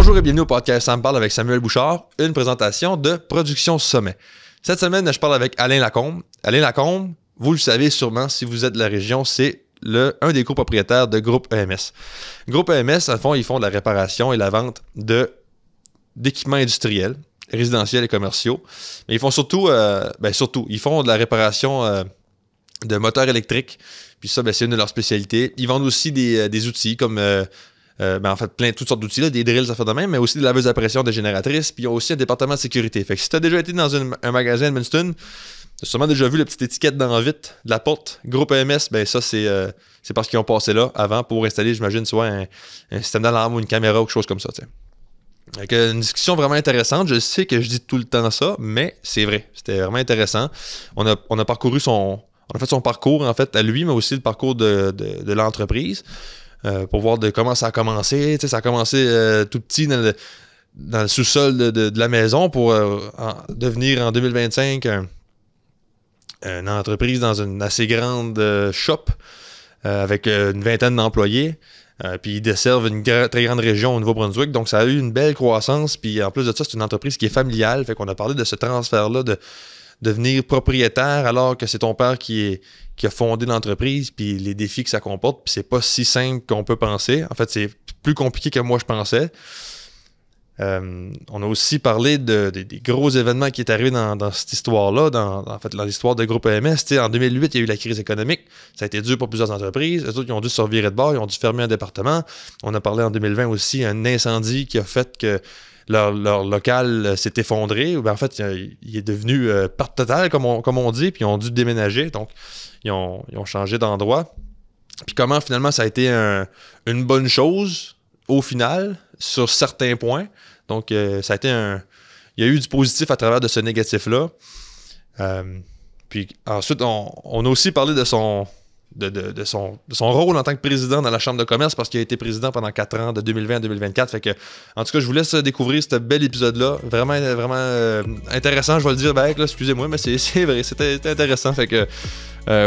Bonjour et bienvenue au podcast Ça me parle avec Samuel Bouchard, une présentation de Production Sommet. Cette semaine, je parle avec Alain Lacombe. Alain Lacombe, vous le savez sûrement si vous êtes de la région, c'est un des copropriétaires de Groupe EMS. Groupe EMS, à fond, ils font de la réparation et la vente d'équipements industriels, résidentiels et commerciaux. Mais ils font surtout, ils font de la réparation de moteurs électriques. Puis ça, c'est une de leurs spécialités. Ils vendent aussi des outils comme... en fait, toutes sortes d'outils, là, des drills, ça fait de même, mais aussi des laveuses à pression, des génératrices, puis ils ont aussi un département de sécurité. Fait que si tu as déjà été dans un magasin à Edmundston, tu as sûrement déjà vu la petite étiquette dans vite de la porte, Groupe EMS, ben ça, c'est parce qu'ils ont passé là avant pour installer, j'imagine, soit un système d'alarme ou une caméra ou quelque chose comme ça, t'sais. Donc, une discussion vraiment intéressante. Je sais que je dis tout le temps ça, mais c'est vrai. C'était vraiment intéressant. On a parcouru on a fait son parcours, en fait, à lui, mais aussi le parcours de l'entreprise. Pour voir comment ça a commencé. Ça a commencé tout petit dans le sous-sol de la maison pour devenir en 2025 une entreprise dans une assez grande shop avec une vingtaine d'employés. Puis ils desservent une très grande région au Nouveau-Brunswick. Donc ça a eu une belle croissance. Puis en plus de ça, c'est une entreprise qui est familiale. Fait qu'on a parlé de ce transfert-là de devenir propriétaire alors que c'est ton père qui a fondé l'entreprise, puis les défis que ça comporte, puis c'est pas si simple qu'on peut penser. En fait, c'est plus compliqué que moi je pensais. On a aussi parlé des gros événements qui est arrivé dans cette histoire-là, dans l'histoire de Groupe EMS. En 2008, il y a eu la crise économique. Ça a été dur pour plusieurs entreprises. Eux autres, ils ont dû se revirer de bord, ils ont dû fermer un département. On a parlé en 2020 aussi d'un incendie qui a fait que leur local s'est effondré. En fait, il est devenu perte totale, comme on dit, puis ils ont dû déménager. Donc, ils ont changé d'endroit. Puis comment, finalement, ça a été une bonne chose, au final, sur certains points. Donc, ça a été il y a eu du positif à travers de ce négatif-là. Puis ensuite, on a aussi parlé de son rôle en tant que président dans la Chambre de commerce parce qu'il a été président pendant 4 ans, de 2020 à 2024. Fait que, en tout cas, je vous laisse découvrir ce bel épisode-là. Vraiment, vraiment intéressant, je vais le dire avec, là, excusez-moi, mais c'est vrai, c'était intéressant. Fait que,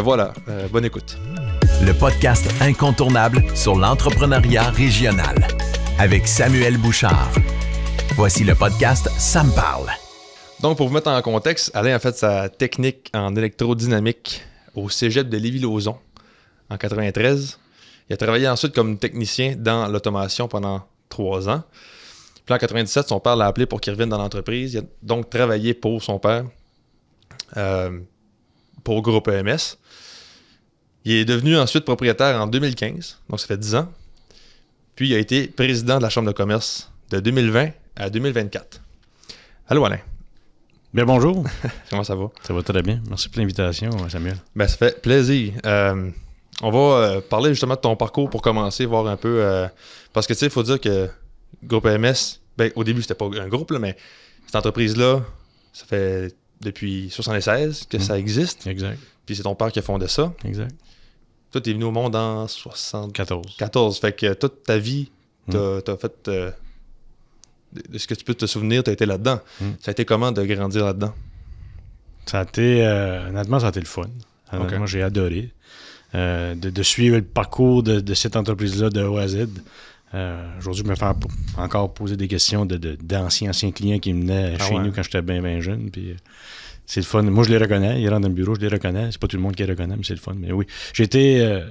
voilà, bonne écoute. Le podcast incontournable sur l'entrepreneuriat régional avec Samuel Bouchard. Voici le podcast Ça me parle. Donc, pour vous mettre en contexte, Alain a fait sa technique en électrodynamique au cégep de Lévis-Lauzon en 93. Il a travaillé ensuite comme technicien dans l'automation pendant 3 ans. Puis en 97, son père l'a appelé pour qu'il revienne dans l'entreprise. Il a donc travaillé pour son père, pour Groupe EMS. Il est devenu ensuite propriétaire en 2015, donc ça fait 10 ans. Puis il a été président de la Chambre de commerce de 2020 à 2024. Allô Alain. Bien bonjour. Comment ça va? Ça va très bien. Merci pour l'invitation, Samuel. Ben, ça fait plaisir. On va parler justement de ton parcours pour commencer, voir un peu... parce que tu sais, il faut dire que Groupe EMS, ben, au début, c'était pas un groupe, là, mais cette entreprise-là, ça fait depuis 1976 que ça existe. Exact. Puis c'est ton père qui a fondé ça. Exact. Toi, t'es venu au monde en 74. Fait que toute ta vie, t'as fait... de ce que tu peux te souvenir, t'as été là-dedans. Ça a été comment de grandir là-dedans? Ça a été... honnêtement, ça a été le fun. Honnêtement, j'ai adoré. De suivre le parcours de cette entreprise-là de A à Z. Aujourd'hui, je me fais encore poser des questions d'anciens clients qui venaient chez nous quand j'étais bien jeune. Puis c'est le fun. Moi, je les reconnais. Ils rentrent dans le bureau, je les reconnais. C'est pas tout le monde qui les reconnaît, mais c'est le fun. Mais oui, j'étais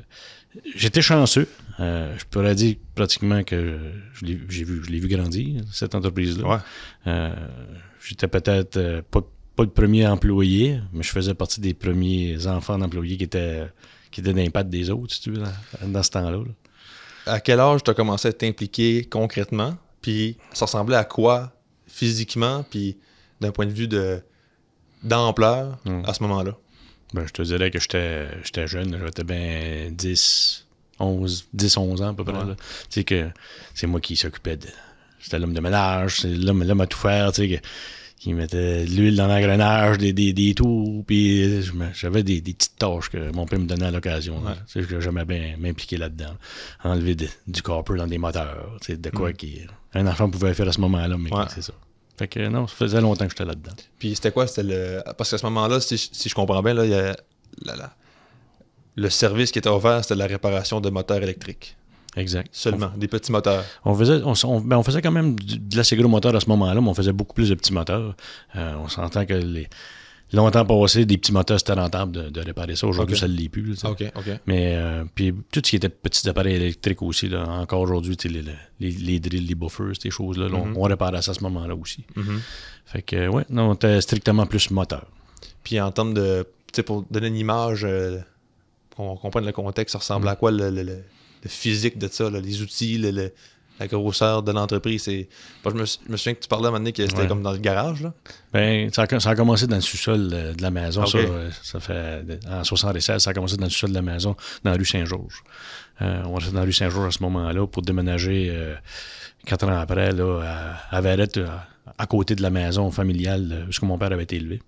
chanceux. Je pourrais dire pratiquement que je l'ai vu grandir, cette entreprise-là. Ouais. J'étais peut-être pas le premier employé, mais je faisais partie des premiers enfants d'employés qui étaient d'impact des autres, si tu veux, dans ce temps-là. Là. À quel âge tu as commencé à t'impliquer concrètement? Puis ça ressemblait à quoi physiquement? Puis d'un point de vue d'ampleur à ce moment-là? Ben, je te dirais que j'étais jeune. J'étais bien 11 ans à peu près. Ouais. Tu sais que c'est moi qui s'occupais de... J'étais l'homme de ménage, c'est l'homme à tout faire, tu sais, qui mettait de l'huile dans l'engrenage, des tours, puis j'avais des petites tâches que mon père me donnait à l'occasion. Ouais. Tu sais, que j'aimais bien m'impliquer là-dedans. Enlever du copper dans des moteurs, tu sais, de quoi un enfant pouvait faire à ce moment-là, mais c'est ça. Fait que non, ça faisait longtemps que j'étais là-dedans. Puis c'était quoi? Parce qu'à ce moment-là, si je comprends bien, là, il y a le service qui était offert, c'était la réparation de moteurs électriques. Exact. Seulement, des petits moteurs. On faisait quand même de l'assez gros moteur à ce moment-là, mais on faisait beaucoup plus de petits moteurs. On s'entend que longtemps passé, des petits moteurs, c'était rentable de réparer ça. Aujourd'hui, ça ne l'est plus. OK. Mais puis tout ce qui était petits appareils électriques aussi, là, encore aujourd'hui, les drills, les buffers, ces choses-là, on réparait ça à ce moment-là aussi. Fait que, ouais, non, on était strictement plus moteur. Puis en termes de, tu sais, pour donner une image, qu'on comprenne le contexte, ça ressemble à quoi le physique de ça, là, les outils, la grosseur de l'entreprise? Je me souviens que tu parlais à un moment donné que c'était comme dans le garage, là. Ben, ça a commencé dans le sous-sol de la maison. Ça fait en 76, ça a commencé dans le sous-sol de la maison, dans la rue Saint-Georges. On restait dans la rue Saint-Georges à ce moment-là pour déménager 4 ans après là, à Verrette, à côté de la maison familiale où mon père avait été élevé.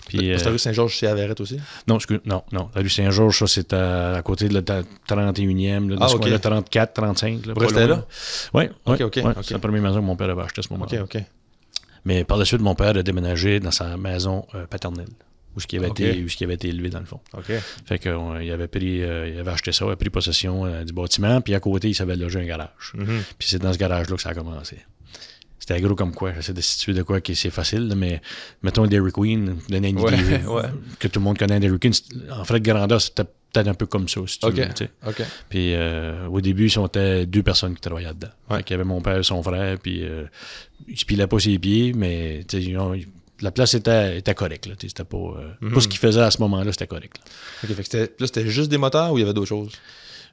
Puis, c'est la rue Saint-Georges chez Verrette aussi? Non. La rue Saint-Georges, ça, c'est à côté de la 31e, là, le 34, 35. Là, vous restez là? Oui. OK. C'est la première maison que mon père avait achetée à ce moment-là. OK. Mais par la suite, mon père a déménagé dans sa maison paternelle, où il avait été élevé, dans le fond. OK. Fait qu'il avait acheté ça, il a pris possession du bâtiment, puis à côté, il s'avait logé un garage. Puis c'est dans ce garage-là que ça a commencé. C'était gros comme quoi. J'essaie de situer de quoi que c'est facile, mais mettons Dairy Queen, de Nanny que tout le monde connaît Dairy Queen. En fait, de grandeur, c'était peut-être un peu comme ça, si tu veux. OK. Puis au début, on était 2 personnes qui travaillaient dedans. Il y avait mon père et son frère, puis il se pilait pas ses pieds, mais la place était correcte. Là, c'était pas, pas ce qu'il faisait à ce moment-là, c'était correct. Là. OK, fait que c'était juste des moteurs ou il y avait d'autres choses?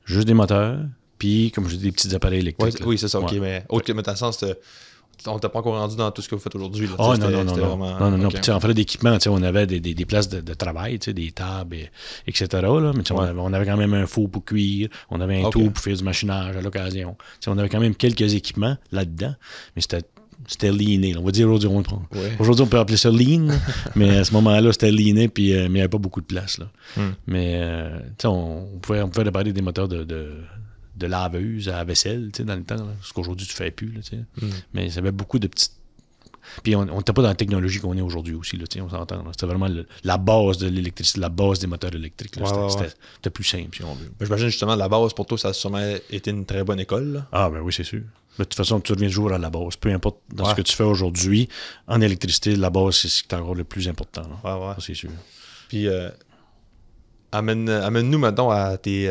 Juste des moteurs, puis, comme je dis, des petits appareils électriques. Oui, c'est ça, OK, mais autre que dans le sens, on t'a pas encore rendu dans tout ce que vous faites aujourd'hui. Non. Okay. Puis, en fait, d'équipement, on avait des places de travail, des tables, etc. Là, mais on avait quand même un four pour cuire, on avait un tour pour faire du machinage à l'occasion. On avait quand même quelques équipements là-dedans, mais c'était leané. On va dire aujourd'hui, aujourd'hui, on peut appeler ça lean, mais à ce moment-là, c'était leané, puis, mais il n'y avait pas beaucoup de place. Là. Mais on pouvait réparer des moteurs de laveuse à vaisselle, dans le temps, là, ce qu'aujourd'hui tu fais plus, là, mais ça avait beaucoup de petites... Puis on n'était pas dans la technologie qu'on est aujourd'hui aussi, là, on s'entend. Là. C'était vraiment la base de l'électricité, la base des moteurs électriques. Là. C'était plus simple, si on veut. J'imagine justement, la base, pour toi, ça a sûrement été une très bonne école. Là. Ah ben oui, c'est sûr. Mais de toute façon, tu reviens toujours à la base. Peu importe dans ce que tu fais aujourd'hui, en électricité, la base, c'est ce qui est encore le plus important. Là. Ça, c'est sûr. Puis, amène-nous maintenant à tes...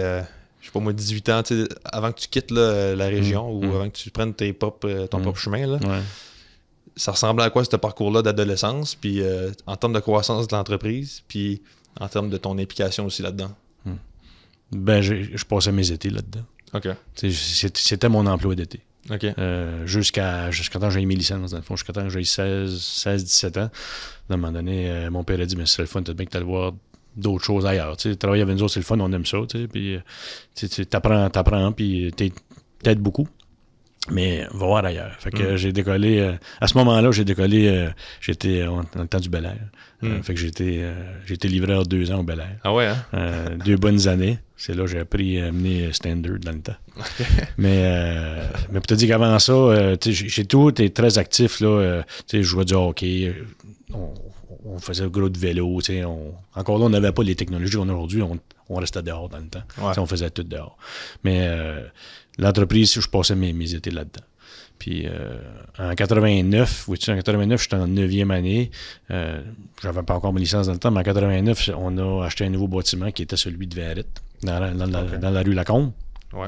je sais pas moi, 18 ans, avant que tu quittes là, la région ou avant que tu prennes ton propre chemin, là, ça ressemblait à quoi ce parcours-là d'adolescence, puis en termes de croissance de l'entreprise, puis en termes de ton implication aussi là-dedans? Ben, je passais mes étés là-dedans. OK. C'était mon emploi d'été. OK. Jusqu'à temps que j'ai mes licences, dans le fond, jusqu'à temps que j'ai 16-17 ans. À un moment donné, mon père a dit, mais ce serait le fun, peut-être bien que tu allais voir d'autres choses ailleurs. Travailler avec nous autres, c'est le fun, on aime ça. Puis t'apprends, puis t'aides beaucoup. Mais va voir ailleurs. Fait que j'ai décollé... à ce moment-là, j'étais dans le temps du Bel Air. Fait que j'ai été livreur 2 ans au Bel Air. Ah ouais, hein? 2 bonnes années. C'est là que j'ai appris à mener Standard dans le temps. Mais pour te dire qu'avant ça, j'ai toujours été très actif. Là, je jouais du hockey. On faisait gros de vélo. Encore là, on n'avait pas les technologies qu'on a aujourd'hui. On restait dehors dans le temps. On faisait tout dehors. Mais l'entreprise, je passais mes étés là-dedans. Puis en 89, j'étais en 9e année. J'avais pas encore ma licence dans le temps, mais en 89, on a acheté un nouveau bâtiment qui était celui de Verrette, dans la rue Lacombe. Ouais.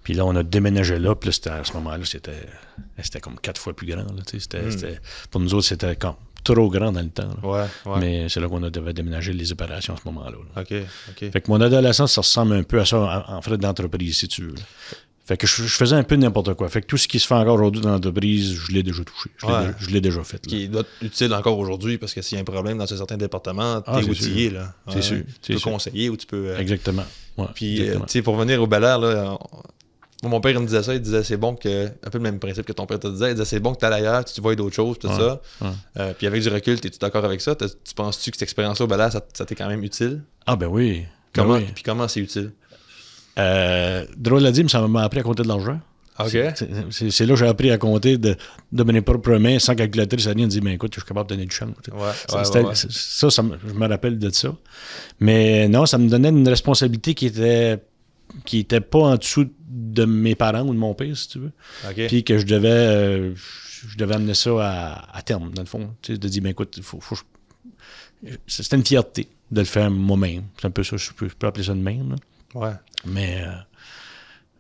Puis là, on a déménagé là. Puis là, à ce moment-là, c'était comme 4 fois plus grand. Là, pour nous autres, c'était comme trop grand dans le temps. Ouais. Mais c'est là qu'on devait déménager les opérations à ce moment-là. Là. OK. Fait que mon adolescence, ça ressemble un peu à ça en frais d'entreprise, si tu veux. Là. Fait que je faisais un peu n'importe quoi. Fait que tout ce qui se fait encore aujourd'hui dans l'entreprise, je l'ai déjà touché. Je l'ai déjà fait. Là. Qui doit être utile encore aujourd'hui parce que s'il y a un problème dans un certain département, t'es outillé. Là. C'est sûr. Tu peux conseiller ou tu peux... Exactement. Ouais, puis, pour revenir au Bel Air, là, mon père il me disait ça, il disait c'est bon que, un peu le même principe que ton père te disait, il disait c'est bon que tu ailles ailleurs, tu vois d'autres choses, tout ça. Puis avec du recul, es-tu d'accord avec ça? Tu penses-tu que cette expérience-là au Bel Air, ça t'est quand même utile? Ah ben oui. Puis comment c'est utile? Drôle à dire, mais ça m'a appris à compter de l'argent. OK. C'est là que j'ai appris à compter de mes propres mains, sans calculatrice, ça vient de dire, ben écoute, je suis capable de donner du champ. Ça, je me rappelle de ça. Mais non, ça me donnait une responsabilité qui était qui était pas en dessous de mes parents ou de mon père, si tu veux. OK. Puis que je devais amener ça à terme, dans le fond. Tu sais, de dire, ben écoute, c'était une fierté de le faire moi-même. C'est un peu ça, je peux appeler ça de même. Là. Ouais. Mais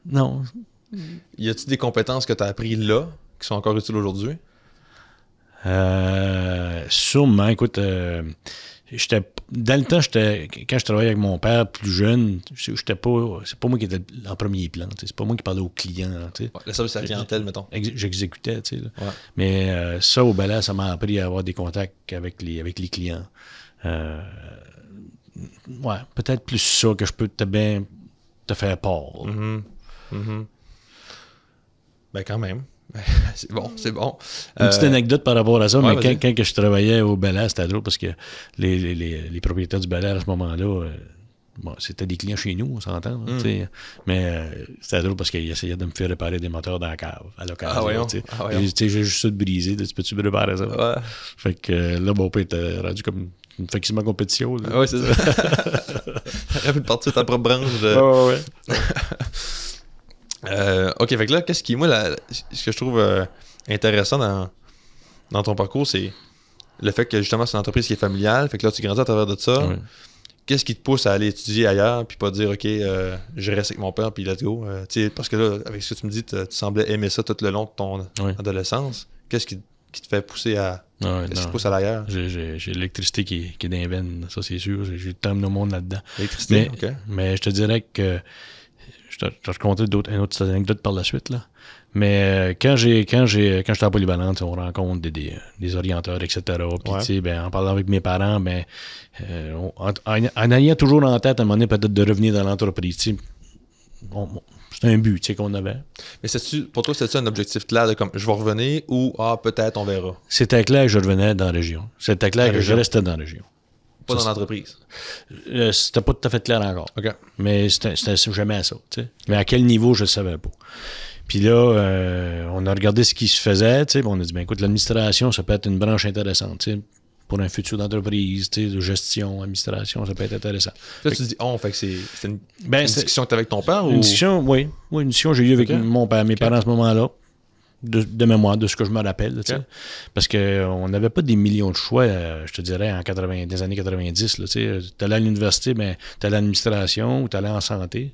non. Y a-tu des compétences que tu as apprises là, qui sont encore utiles aujourd'hui? Sûrement, écoute, dans le temps, quand je travaillais avec mon père plus jeune, c'est pas moi qui étais en premier plan, c'est pas moi qui parlais aux clients. Ouais, le service à la clientèle, mettons. J'exécutais, tu sais. Ouais. Mais ça, au balai, ça m'a appris à avoir des contacts avec les clients. Ouais, peut-être plus ça que je peux te faire part. Mm-hmm. Mm-hmm. Ben quand même. C'est bon, c'est bon. Une petite anecdote par rapport à ça, ouais, mais quand je travaillais au Bel Air, c'était drôle parce que les propriétaires du Bel Air à ce moment-là, c'était des clients chez nous, on s'entend. Mais c'était drôle parce qu'ils essayaient de me faire réparer des moteurs dans la cave à l'occasion. J'ai juste ça de briser, tu peux-tu me réparer ça? Ouais. Fait que là, mon père était rendu comme une effectivement compétition. Oui, c'est ça. T'aurais pu partir de ta propre branche. Ouais. OK, fait que là, ce que je trouve intéressant dans ton parcours, c'est le fait que justement c'est une entreprise qui est familiale, fait que là tu grandis à travers de ça. Ouais. Qu'est-ce qui te pousse à aller étudier ailleurs puis pas dire OK, je reste avec mon père puis let's go. Parce que là, avec ce que tu me dis, tu semblais aimer ça tout le long de ton adolescence. Qu'est-ce qui te fait pousser à qu'est-ce qui te pousse à l'ailleurs? J'ai l'électricité qui est dans les veines, ça c'est sûr. J'ai le temps de mon monde là-dedans. L'électricité, mais je te dirais que je te raconterai une autre anecdote par la suite, là. Mais quand j'étais en polyvalente, on rencontre des orienteurs, etc. Puis, tu sais, en parlant avec mes parents, en ayant toujours en tête, à un moment donné, peut-être de revenir dans l'entreprise, tu sais, c'est un but, tu sais, qu'on avait. Mais pour toi, c'était un objectif clair de comme, je vais revenir ou, peut-être, on verra? C'était clair que je revenais dans la région. C'était clair que je restais dans la région. Pas dans l'entreprise. C'était pas tout à fait clair encore. OK. Mais c'était jamais ça. Tu sais. Mais à quel niveau, je ne savais pas. Puis là, on a regardé ce qui se faisait. Tu sais, on a dit, écoute, l'administration, ça peut être une branche intéressante. Tu sais, pour un futur d'entreprise, tu sais, de gestion, administration, ça peut être intéressant. Là, tu dis, fait que c'est une discussion que tu as avec ton père? Une discussion, oui. Oui, une discussion que j'ai eue avec mon père, mes parents à ce moment-là. De mémoire, de ce que je me rappelle. Okay. Parce qu'on n'avait pas des millions de choix, je te dirais, des années 90. Tu allais à l'université, tu allais à l'administration ou tu allais en santé.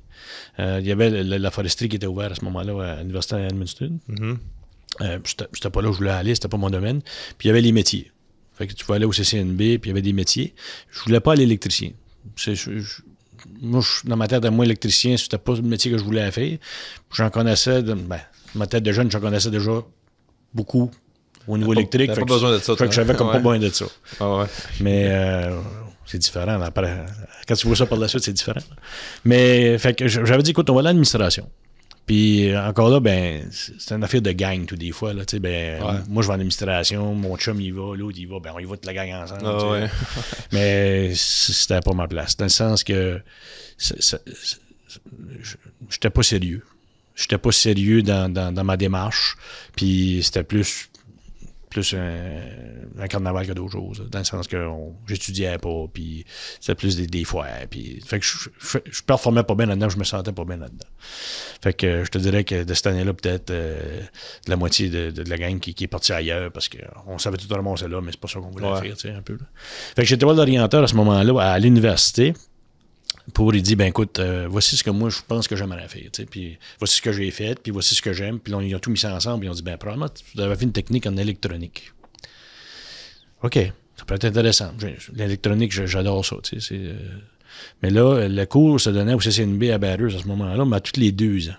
Il y avait la foresterie qui était ouverte à ce moment-là à l'université à Edmundston. Mm-hmm. C'était pas là où je voulais aller, c'était pas mon domaine. Puis il y avait les métiers. Fait que tu pouvais aller au CCNB, puis il y avait des métiers. Je voulais pas aller électricien. Moi, dans ma tête, moi, électricien, c'était pas le métier que je voulais faire. J'en connaissais... ma tête de jeune, j'en connaissais déjà beaucoup au niveau électrique. T'avais pas besoin de ça. Fait que j'avais comme pas besoin de ça. Ah ouais. Mais c'est différent. Après, quand tu vois ça par la suite, c'est différent. Mais fait que j'avais dit, écoute, on va à l'administration. Puis encore là, c'est une affaire de gang tout des fois. Là, moi, je vais en administration, mon chum y va, l'autre y va, on y va toute la gang ensemble. Ah ouais. Mais c'était pas ma place. Dans le sens que j'étais pas sérieux. J'étais pas sérieux dans ma démarche, puis c'était plus un carnaval que d'autres choses, dans le sens que j'étudiais pas, puis c'était plus des foires, puis fait que je performais pas bien là-dedans, je me sentais pas bien là-dedans. Fait que je te dirais que de cette année-là, peut-être la moitié de la gang qui est partie ailleurs, parce qu'on savait tout ramasser là, mais c'est pas ça qu'on voulait faire, tu sais, un peu. Là. Fait que j'étais voir l'orienteur à ce moment-là, à l'université, pour lui dire, écoute, voici ce que moi, je pense que j'aimerais faire, tu sais, puis voici ce que j'ai fait, puis voici ce que j'aime, puis là, ils ont tout mis ça ensemble, puis ils ont dit, probablement, tu avais fait une technique en électronique. OK, ça peut être intéressant. L'électronique, j'adore ça, tu sais, mais là, le cours se donnait au CCNB à Barreuse à ce moment-là, mais à tous les 2 ans.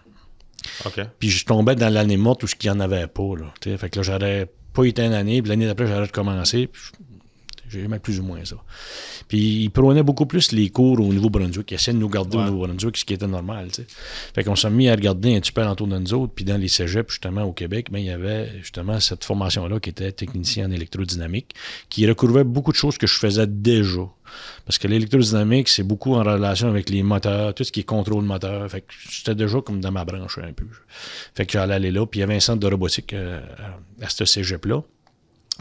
OK. Puis je tombais dans l'année morte où il n'y en avait pas, là, tu sais, fait que là, j'aurais pas été une année, puis l'année d'après, j'aurais recommencé, puis j'aimais plus ou moins ça. Puis il prônait beaucoup plus les cours au Nouveau-Brunswick. Il essayait de nous garder au Nouveau-Brunswick, ce qui était normal, tu sais. Fait qu'on s'est mis à regarder un petit peu autour de nous autres. Puis dans les cégeps, justement, au Québec, il y avait justement cette formation-là qui était technicien en électrodynamique, qui recouvrait beaucoup de choses que je faisais déjà. Parce que l'électrodynamique, c'est beaucoup en relation avec les moteurs, tout ce qui est contrôle moteur. Fait que j'étais déjà comme dans ma branche un peu. Fait que j'allais aller là. Puis il y avait un centre de robotique à ce cégep-là.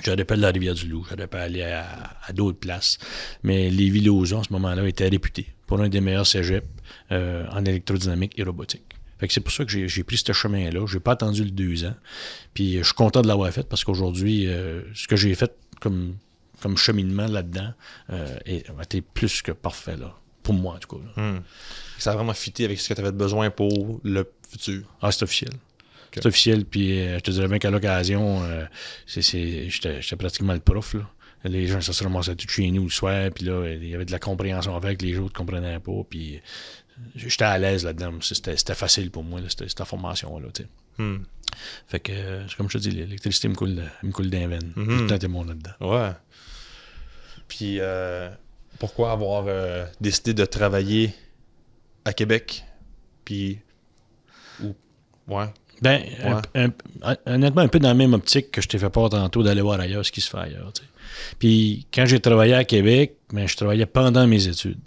J'aurais pas aller à la Rivière-du-Loup, j'aurais pas aller à d'autres places. Mais Lévis-Lauzon, à ce moment-là, était réputé pour un des meilleurs cégeps en électrodynamique et robotique. Fait que c'est pour ça que j'ai pris ce chemin-là. J'ai pas attendu le 2 ans. Puis je suis content de l'avoir fait parce qu'aujourd'hui, ce que j'ai fait comme cheminement là-dedans a été plus que parfait, là, pour moi, en tout cas. Ça a vraiment fité avec ce que tu avais besoin pour le futur. Ah, c'est officiel. Okay. C'est officiel, puis je te dirais bien qu'à l'occasion, j'étais pratiquement le prof, là. Les gens, ça se remontaient tout chez nous le soir, puis là, il y avait de la compréhension avec, les autres ne comprenaient pas, puis j'étais à l'aise là-dedans. C'était facile pour moi, là, cette formation-là, tu sais. Fait que, comme je te dis, l'électricité me coule d'un veine. Tout le temps, t'es bon là-dedans. Ouais. Puis, pourquoi avoir décidé de travailler à Québec? Puis, ouais. Ben, ouais. Honnêtement, un peu dans la même optique que je t'ai fait part tantôt d'aller voir ailleurs ce qui se fait ailleurs. T'sais. Puis quand j'ai travaillé à Québec, ben, je travaillais pendant mes études.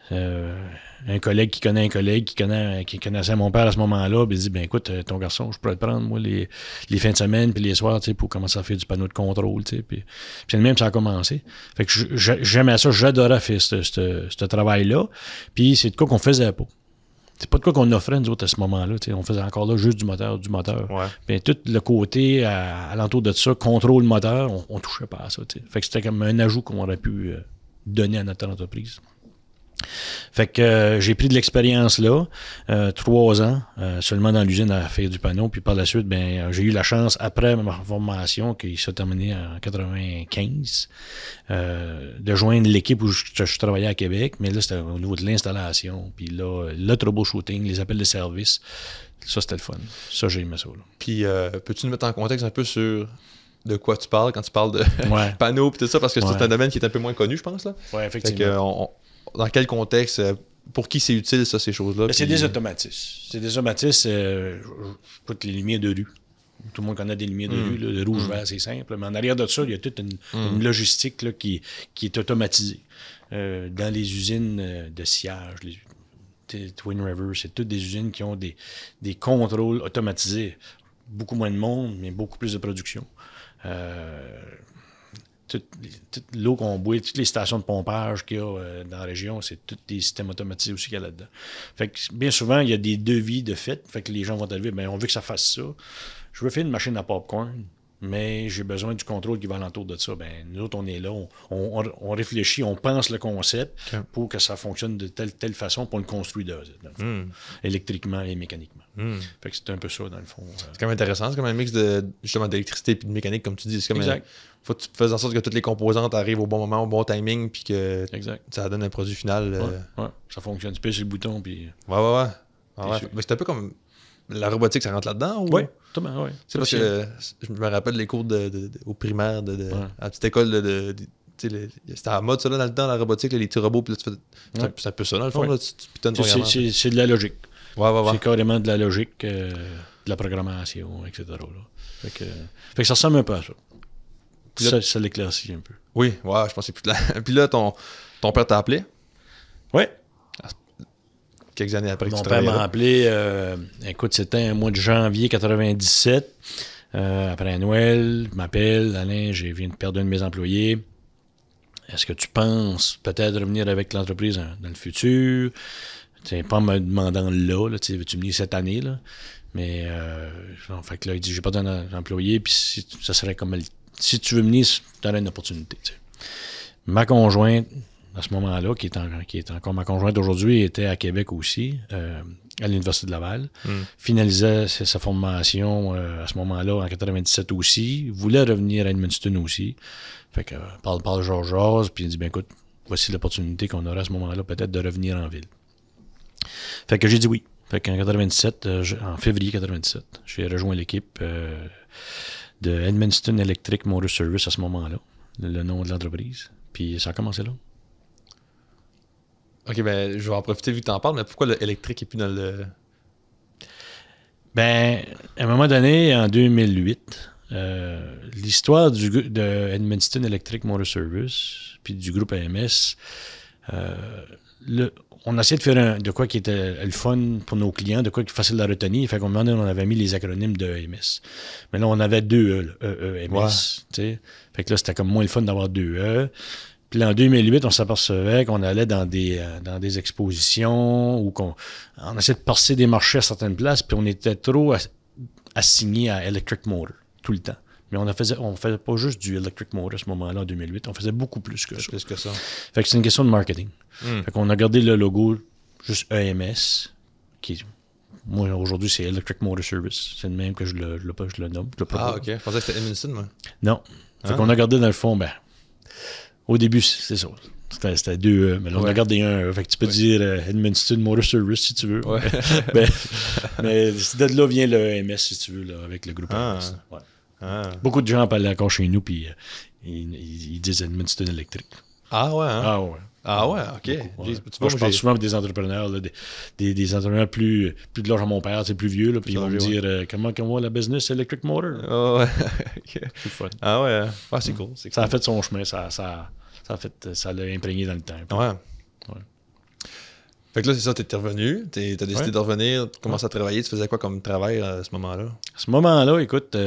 Un collègue qui connaît un collègue qui connaissait mon père à ce moment-là, ben, il dit, ben écoute, ton garçon, je pourrais te prendre, moi, les fins de semaine puis les soirs, pour commencer à faire du panneau de contrôle. Puis c'est le même, ça a commencé. Fait que j'aimais ça, j'adorais faire ce travail-là. Puis c'est de quoi qu'on faisait pas. C'est pas de quoi qu'on offrait, nous autres, à ce moment-là. T'sais. On faisait encore là juste du moteur. Ouais. Bien, tout le côté alentour de ça, contrôle moteur, on touchait pas à ça. T'sais. Fait que c'était comme un ajout qu'on aurait pu donner à notre entreprise. Fait que j'ai pris de l'expérience là, 3 ans, seulement dans l'usine à faire du panneau. Puis par la suite, ben j'ai eu la chance, après ma formation, qui s'est terminée en 95, de joindre l'équipe où je travaillais à Québec. Mais là, c'était au niveau de l'installation. Puis là, le troubleshooting, les appels de service, ça, c'était le fun. Ça, j'ai aimé ça. Là. Puis, peux-tu nous mettre en contexte un peu sur de quoi tu parles quand tu parles de panneaux et tout ça? Parce que c'est un domaine qui est un peu moins connu, je pense. Là. Oui, effectivement. Dans quel contexte, pour qui c'est utile, ça, ces choses-là? C'est des automatismes. C'est des automatismes, les lumières de rue. Tout le monde connaît des lumières de rue, là, le rouge, vert, c'est simple. Mais en arrière de ça, il y a toute une logistique là, qui est automatisée. Dans les usines de sciage, les Twin River, c'est toutes des usines qui ont des contrôles automatisés. Beaucoup moins de monde, mais beaucoup plus de production. Toute l'eau qu'on boit, toutes les stations de pompage qu'il y a dans la région, c'est tous des systèmes automatisés aussi qu'il y a là-dedans. Fait que bien souvent, il y a des devis de fait. Fait que les gens vont arriver, bien, on veut que ça fasse ça. Je veux faire une machine à popcorn, mais j'ai besoin du contrôle qui va alentour de ça. Ben, nous autres, on est là, on réfléchit, on pense le concept pour que ça fonctionne de telle façon, pour le construire de électriquement et mécaniquement. Fait que c'est un peu ça, dans le fond. C'est quand même intéressant. C'est comme un mix justement d'électricité et de mécanique, comme tu dis. C'est comme exact. Faut que tu fasses en sorte que toutes les composantes arrivent au bon moment, au bon timing, puis que ça donne un produit final. Ouais, ça fonctionne. Tu pèses sur le bouton, puis... Ouais. Mais c'est un peu comme la robotique, ça rentre là-dedans? Ou... Oui, totalement, oui. C'est parce que je me rappelle les cours au primaire, à la petite école c'était à la mode, ça, là, dans le temps, la robotique, là, les petits robots, puis là, tu fais... C'est un peu ça, dans le fond, là, tu pitonnes ton gamin. C'est de la logique. Ouais. C'est carrément de la logique, de la programmation, etc. Là. Fait que ça ressemble un peu à ça. Ça l'éclaircit un peu. Oui, ouais, je pense que c'est plus clair. Puis là, ton père t'a appelé? Oui. Quelques années après que mon tu travaillais. Mon père m'a appelé, écoute, c'était un mois de janvier 97. Après Noël, il m'appelle, Alain, je viens de perdre un de mes employés. Est-ce que tu penses peut-être revenir avec l'entreprise dans le futur? T'sais, pas en me demandant là, veux-tu venir cette année, là? Mais, fait que là, il dit, j'ai pas d'employé, puis ça serait comme... Si tu veux venir, tu aurais une opportunité. T'sais. Ma conjointe, à ce moment-là, qui est encore ma conjointe aujourd'hui, était à Québec aussi, à l'Université de Laval. Finalisait sa formation à ce moment-là, en 97 aussi. Voulait revenir à Edmundston aussi. Fait que parle Georges, puis il dit, ben écoute, voici l'opportunité qu'on aura à ce moment-là, peut-être de revenir en ville. Fait que j'ai dit oui. Fait qu'en 97, en février 97, j'ai rejoint l'équipe de Edmundston Electric Motor Service à ce moment-là, le nom de l'entreprise. Puis ça a commencé là. OK, ben je vais en profiter vu que tu en parles, mais pourquoi l'électrique n'est plus dans le... Ben, à un moment donné, en 2008, l'histoire de Edmundston Electric Motor Service puis du groupe AMS, on essayait de faire de quoi qui était le fun pour nos clients, de quoi qui est facile à retenir. Fait qu'à un moment donné, on avait mis les acronymes de EMS. Mais là, on avait 2 E, EMS. Ouais. Fait que là, c'était comme moins le fun d'avoir 2 E. Puis là, en 2008, on s'apercevait qu'on allait dans des expositions ou on essayait de passer des marchés à certaines places, puis on était trop assigné à Electric Motor tout le temps. Mais on faisait pas juste du Electric Motor à ce moment-là, en 2008. On faisait beaucoup plus que ça. Plus que ça. Fait que c'est une question de marketing. Fait qu'on a gardé le logo juste EMS, qui, moi, aujourd'hui, c'est Electric Motor Service. C'est le même que je le nomme. OK. Je pensais que c'était Edmundston, moi. Non. Fait qu'on a gardé, dans le fond, au début, c'est ça. C'était 2 E, mais là, on a gardé un E. Fait que tu peux dire Edmundston Motor Service, si tu veux. Ouais. mais de là vient le EMS, si tu veux, là, avec le groupe EMS. Ouais. Beaucoup de gens parlent encore chez nous, puis ils disent Edmundston Electric. Ah ouais, hein? Ah ouais, OK. Je parle souvent avec des entrepreneurs, là, des entrepreneurs plus de l'âge à mon père, c'est plus vieux, là, puis ils vont me dire comment va la business Electric Motor. Ah ouais, OK. C'est fun. Ah ouais, c'est cool. Ça a fait son chemin, ça l'a imprégné dans le temps. Ouais. Fait que là, c'est ça, t'es revenu, t'as décidé de revenir, tu commences à travailler, tu faisais quoi comme travail à ce moment-là? À ce moment-là, écoute,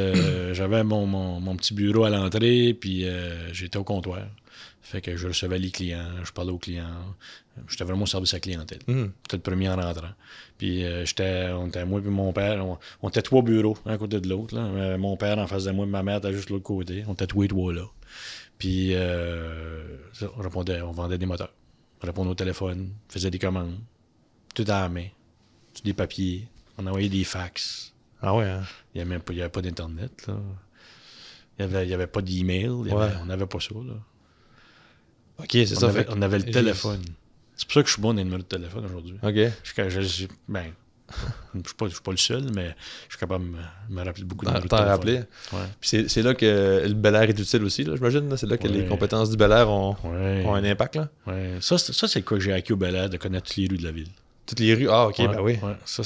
j'avais mon petit bureau à l'entrée, puis j'étais au comptoir. Fait que je recevais les clients, je parlais aux clients. J'étais vraiment au service à la clientèle. J'étais le premier en rentrant. Puis on était moi et mon père, on était 3 bureaux, un à côté de l'autre. Mon père en face de moi, ma mère était juste de l'autre côté. On était tous les 3 là. Puis on vendait des moteurs. On répondait au téléphone, faisait des commandes, tout à la main, sur des papiers. On envoyait des fax. Ah ouais, hein? Il n'y avait pas d'Internet, là. Il n'y avait pas d'email. On n'avait pas ça, là. OK, c'est ça. On avait le téléphone. C'est pour ça que je suis bon dans les numéros de téléphone aujourd'hui. OK. Je suis pas le seul, mais je suis capable de me rappeler beaucoup de numéros de téléphone. T'en rappeler. Ouais. Puis c'est là que le Bel Air est utile aussi, là, j'imagine. C'est là que les compétences du Bel Air ont un impact. Là. Ouais. Ça, c'est quoi que j'ai acquis au Bel Air, de connaître toutes les rues de la ville. Toutes les rues? Ah, OK, ben oui. Ouais. Ça,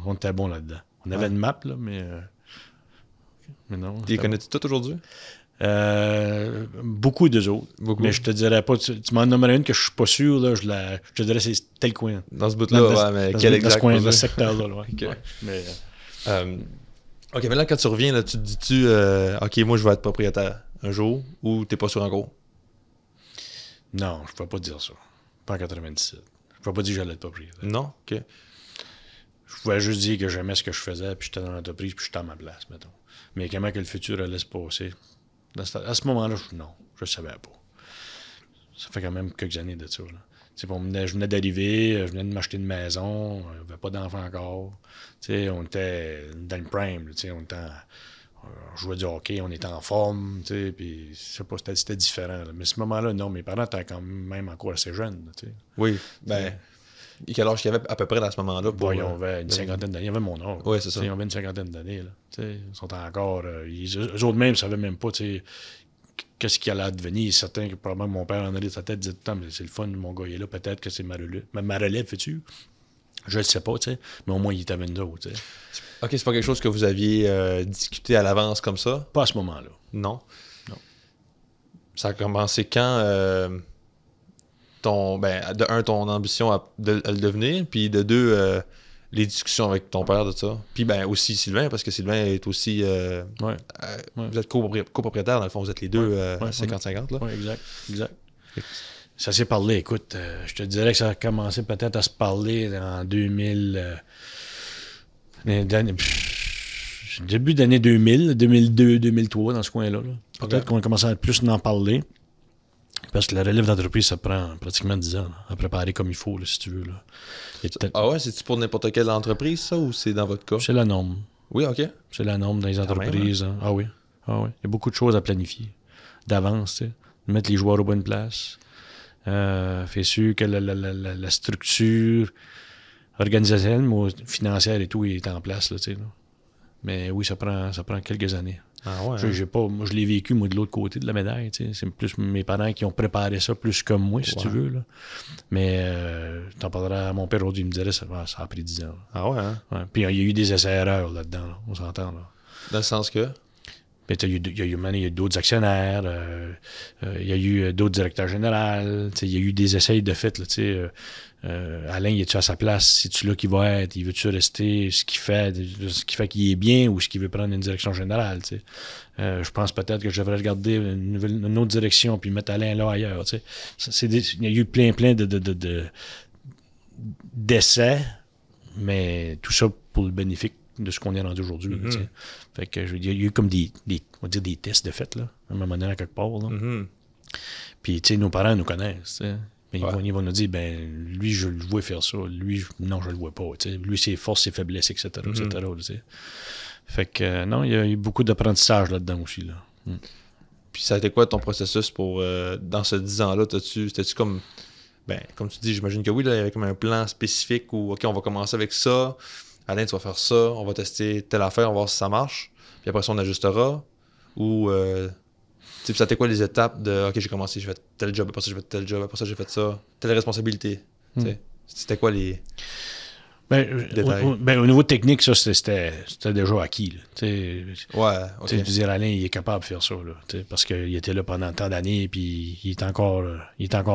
on était bon là-dedans. On avait une map, là, mais non. Tu les connais-tu toutes aujourd'hui? Beaucoup d'eux autres. Mais je te dirais pas, tu m'en nommerais une que je suis pas sûr, là, je te dirais c'est tel coin. Dans ce bout-là, mais quel exact coin, dans ce secteur-là, okay. Ouais. Mais, OK, mais là, quand tu reviens, là, tu te dis-tu OK, moi, je vais être propriétaire un jour ou t'es pas sûr encore? Non, je ne pouvais pas dire ça. Pas en 97. Je ne pouvais pas dire que j'allais être propriétaire. Non? OK. Je pouvais juste dire que j'aimais ce que je faisais, puis j'étais dans l'entreprise, puis j'étais à ma place, mettons. Mais comment que le futur allait se passer? À ce moment-là, non, je ne savais pas. Ça fait quand même quelques années de ça. Je venais d'arriver, je venais de m'acheter une maison, on n'avait pas d'enfant encore. On était dans le prime, on jouait du hockey, on était en forme, puis c'était différent. Là. Mais à ce moment-là, non, mes parents étaient quand même encore assez jeunes. Oui, et quel âge il y avait à peu près à ce moment-là? Ils avaient une cinquantaine d'années. Ils avaient mon âge. Oui, c'est ça. Ils avaient une cinquantaine d'années. Ils sont encore... eux autres même ne savaient même pas qu'est-ce qui allait advenir. Certains que probablement mon père en allait sa tête disait tout le temps, mais c'est le fun, mon gars il est là, peut-être que c'est ma relève, fais-tu? Je ne le sais pas, mais au moins il était avec nous autres. OK, c'est pas quelque chose que vous aviez discuté à l'avance comme ça? Pas à ce moment-là. Non? Non. Ça a commencé quand... de un, ton ambition à le devenir, puis de deux, les discussions avec ton père de ça. Puis aussi Sylvain, parce que Sylvain est aussi... Vous êtes copropriétaire, dans le fond, vous êtes les deux 50-50. Oui, exact. Ça s'est parlé, écoute, je te dirais que ça a commencé peut-être à se parler en 2000... début d'année 2000, 2002, 2003, dans ce coin-là. Peut-être qu'on a commencé à plus en parler. Parce que la relève d'entreprise, ça prend pratiquement 10 ans à préparer comme il faut, là, si tu veux. Là. C'est-tu pour n'importe quelle entreprise, ça, ou c'est dans votre cas? C'est la norme. Oui, OK. C'est la norme dans les entreprises. Même, hein? Ah oui. Il y a beaucoup de choses à planifier d'avance, mettre les joueurs aux bonnes places. Fait sûr que la structure organisationnelle, financière et tout est en place, là. Mais oui, ça prend quelques années. Ah ouais, moi, je l'ai vécu, moi, de l'autre côté de la médaille. C'est plus mes parents qui ont préparé ça plus que moi, si tu veux. Là. Mais t'en parleras à mon père aujourd'hui, il me dirait ça a pris 10 ans. Là. Ah ouais, hein? Ouais. Puis il y a eu des essais-erreurs là-dedans, là, on s'entend. Là. Dans le sens que? Mais il y a eu d'autres actionnaires, il y a eu d'autres directeurs généraux, il y a eu des essais de fait. Là, Alain, il est-tu à sa place? C'est-tu là qu'il va être? Il veut-tu rester ce qu'il fait qu'il est bien ou ce qu'il veut prendre une direction générale? Je pense peut-être que je devrais regarder une autre direction puis mettre Alain là ailleurs. Il y a eu plein d'essais, mais tout ça pour le bénéfice de ce qu'on est rendu aujourd'hui. Fait que il y a eu comme on va dire des tests de fait, là, à un moment donné, à quelque part. Puis, nos parents nous connaissent, mais ils vont nous dire, lui, je le vois faire ça. Lui, non, je le vois pas. Lui, ses forces, ses faiblesses, etc. Fait que, non, il y a eu beaucoup d'apprentissage là-dedans aussi, là. Puis ça a été quoi ton processus pour, dans ce 10 ans-là, c'était-tu comme, comme tu dis, j'imagine que oui, là, il y avait comme un plan spécifique où, OK, on va commencer avec ça, Alain, tu vas faire ça, on va tester telle affaire, on va voir si ça marche, puis après ça, on ajustera, ou, ça a été quoi les étapes de, OK, j'ai commencé, j'ai fait tel job, après ça, j'ai fait tel job, après ça, j'ai fait ça, telle responsabilité, c'était quoi les... Au niveau technique, ça, c'était déjà acquis. OK. Je veux dire, Alain, il est capable de faire ça, là, parce qu'il était là pendant tant d'années, puis il est encore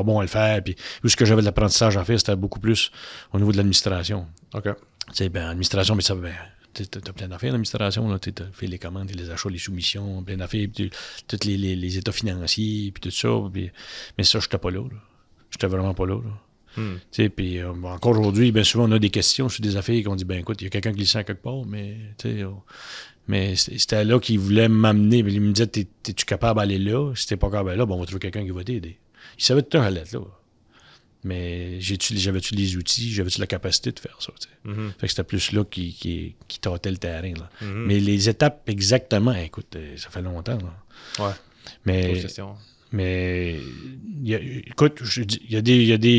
bon à le faire. Puis où ce que j'avais de l'apprentissage à faire, c'était beaucoup plus au niveau de l'administration. OK. L'administration, mais ça, t'as plein d'affaires l'administration, t'as fait les commandes, les achats, les soumissions, plein d'affaires, puis tous les états financiers, puis tout ça. Mais ça, j'étais pas là. J'étais vraiment pas là. Puis encore aujourd'hui, bien souvent, on a des questions sur des affaires qu'on dit, écoute, il y a quelqu'un qui le sent quelque part, mais c'était là qu'il voulait m'amener. Il me disait, t'es-tu capable d'aller là? Si t'es pas capable d'aller là, on va trouver quelqu'un qui va t'aider. Il savait tout le temps aller là. Mais j'avais-tu les outils, j'avais-tu la capacité de faire ça? Fait que c'était plus là qui tâtait le terrain. Là. Mais les étapes exactement, écoute, ça fait longtemps. Là. Ouais. Mais écoute, il y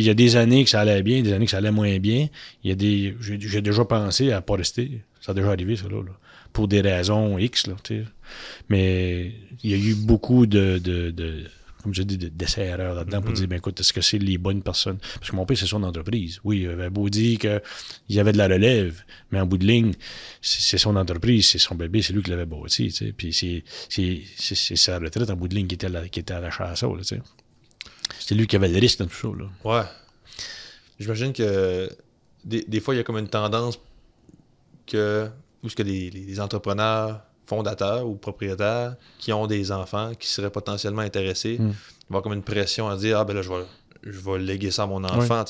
a des années que ça allait bien, des années que ça allait moins bien. J'ai déjà pensé à ne pas rester. Ça a déjà arrivé, ça, là. Pour des raisons X, là, mais il y a eu beaucoup comme je dis, d'essais-erreurs là-dedans pour dire, écoute, est-ce que c'est les bonnes personnes? Parce que mon père, c'est son entreprise. Oui, il avait beau dire qu'il y avait de la relève, mais en bout de ligne, c'est son entreprise, c'est son bébé, c'est lui qui l'avait bâti, tu sais. Puis c'est sa retraite en bout de ligne qui était attachée à ça, là, tu sais. C'est lui qui avait le risque dans tout ça, là. Ouais. J'imagine que des fois, il y a comme une tendance où ce que les entrepreneurs fondateurs ou propriétaires qui ont des enfants qui seraient potentiellement intéressés, il va y avoir comme une pression à dire, là, je vais léguer ça à mon enfant.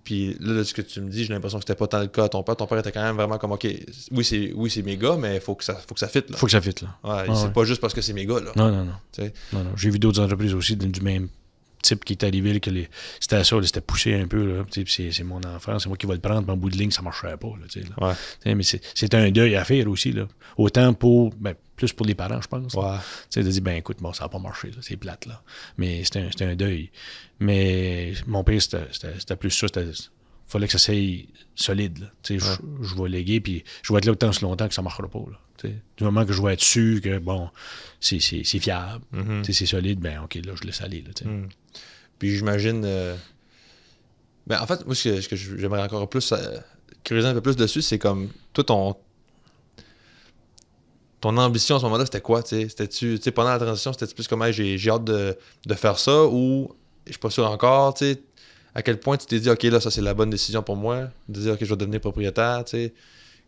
Puis là, ce que tu me dis, j'ai l'impression que c'était pas tant le cas à ton père. Ton père était quand même vraiment comme, OK, oui, c'est mes gars, mais il faut que ça fitte. Il faut que ça fitte, là. Ouais, c'est pas juste parce que c'est mes gars, là. Non. J'ai vu d'autres entreprises aussi du même type qui est arrivé, que c'était ça, c'était poussé un peu, là, c'est mon enfant, c'est moi qui vais le prendre, mais en bout de ligne, ça ne marcherait pas. Là. Mais c'est un deuil à faire aussi. Là. Autant plus pour les parents, je pense. De dire, écoute, ça n'a pas marché, là, c'est plate. Là. Mais c'était un deuil. Mais mon père, c'était plus ça. Il fallait que ça soit solide. Là. Je vais léguer, puis je vais être là autant si longtemps que ça ne marchera pas. Là. Du moment que je vais être sûr que, c'est fiable, c'est solide, OK, là, je laisse aller. Là, Puis j'imagine... en fait, moi, ce que j'aimerais encore plus creuser un peu plus dessus, c'est comme, toi, ton ambition à ce moment-là, c'était quoi? C'était-tu, pendant la transition, c'était plus comme, j'ai hâte de faire ça, ou je suis pas sûr encore, à quel point tu t'es dit, OK, là, ça, c'est la bonne décision pour moi, de dire, OK, je vais devenir propriétaire,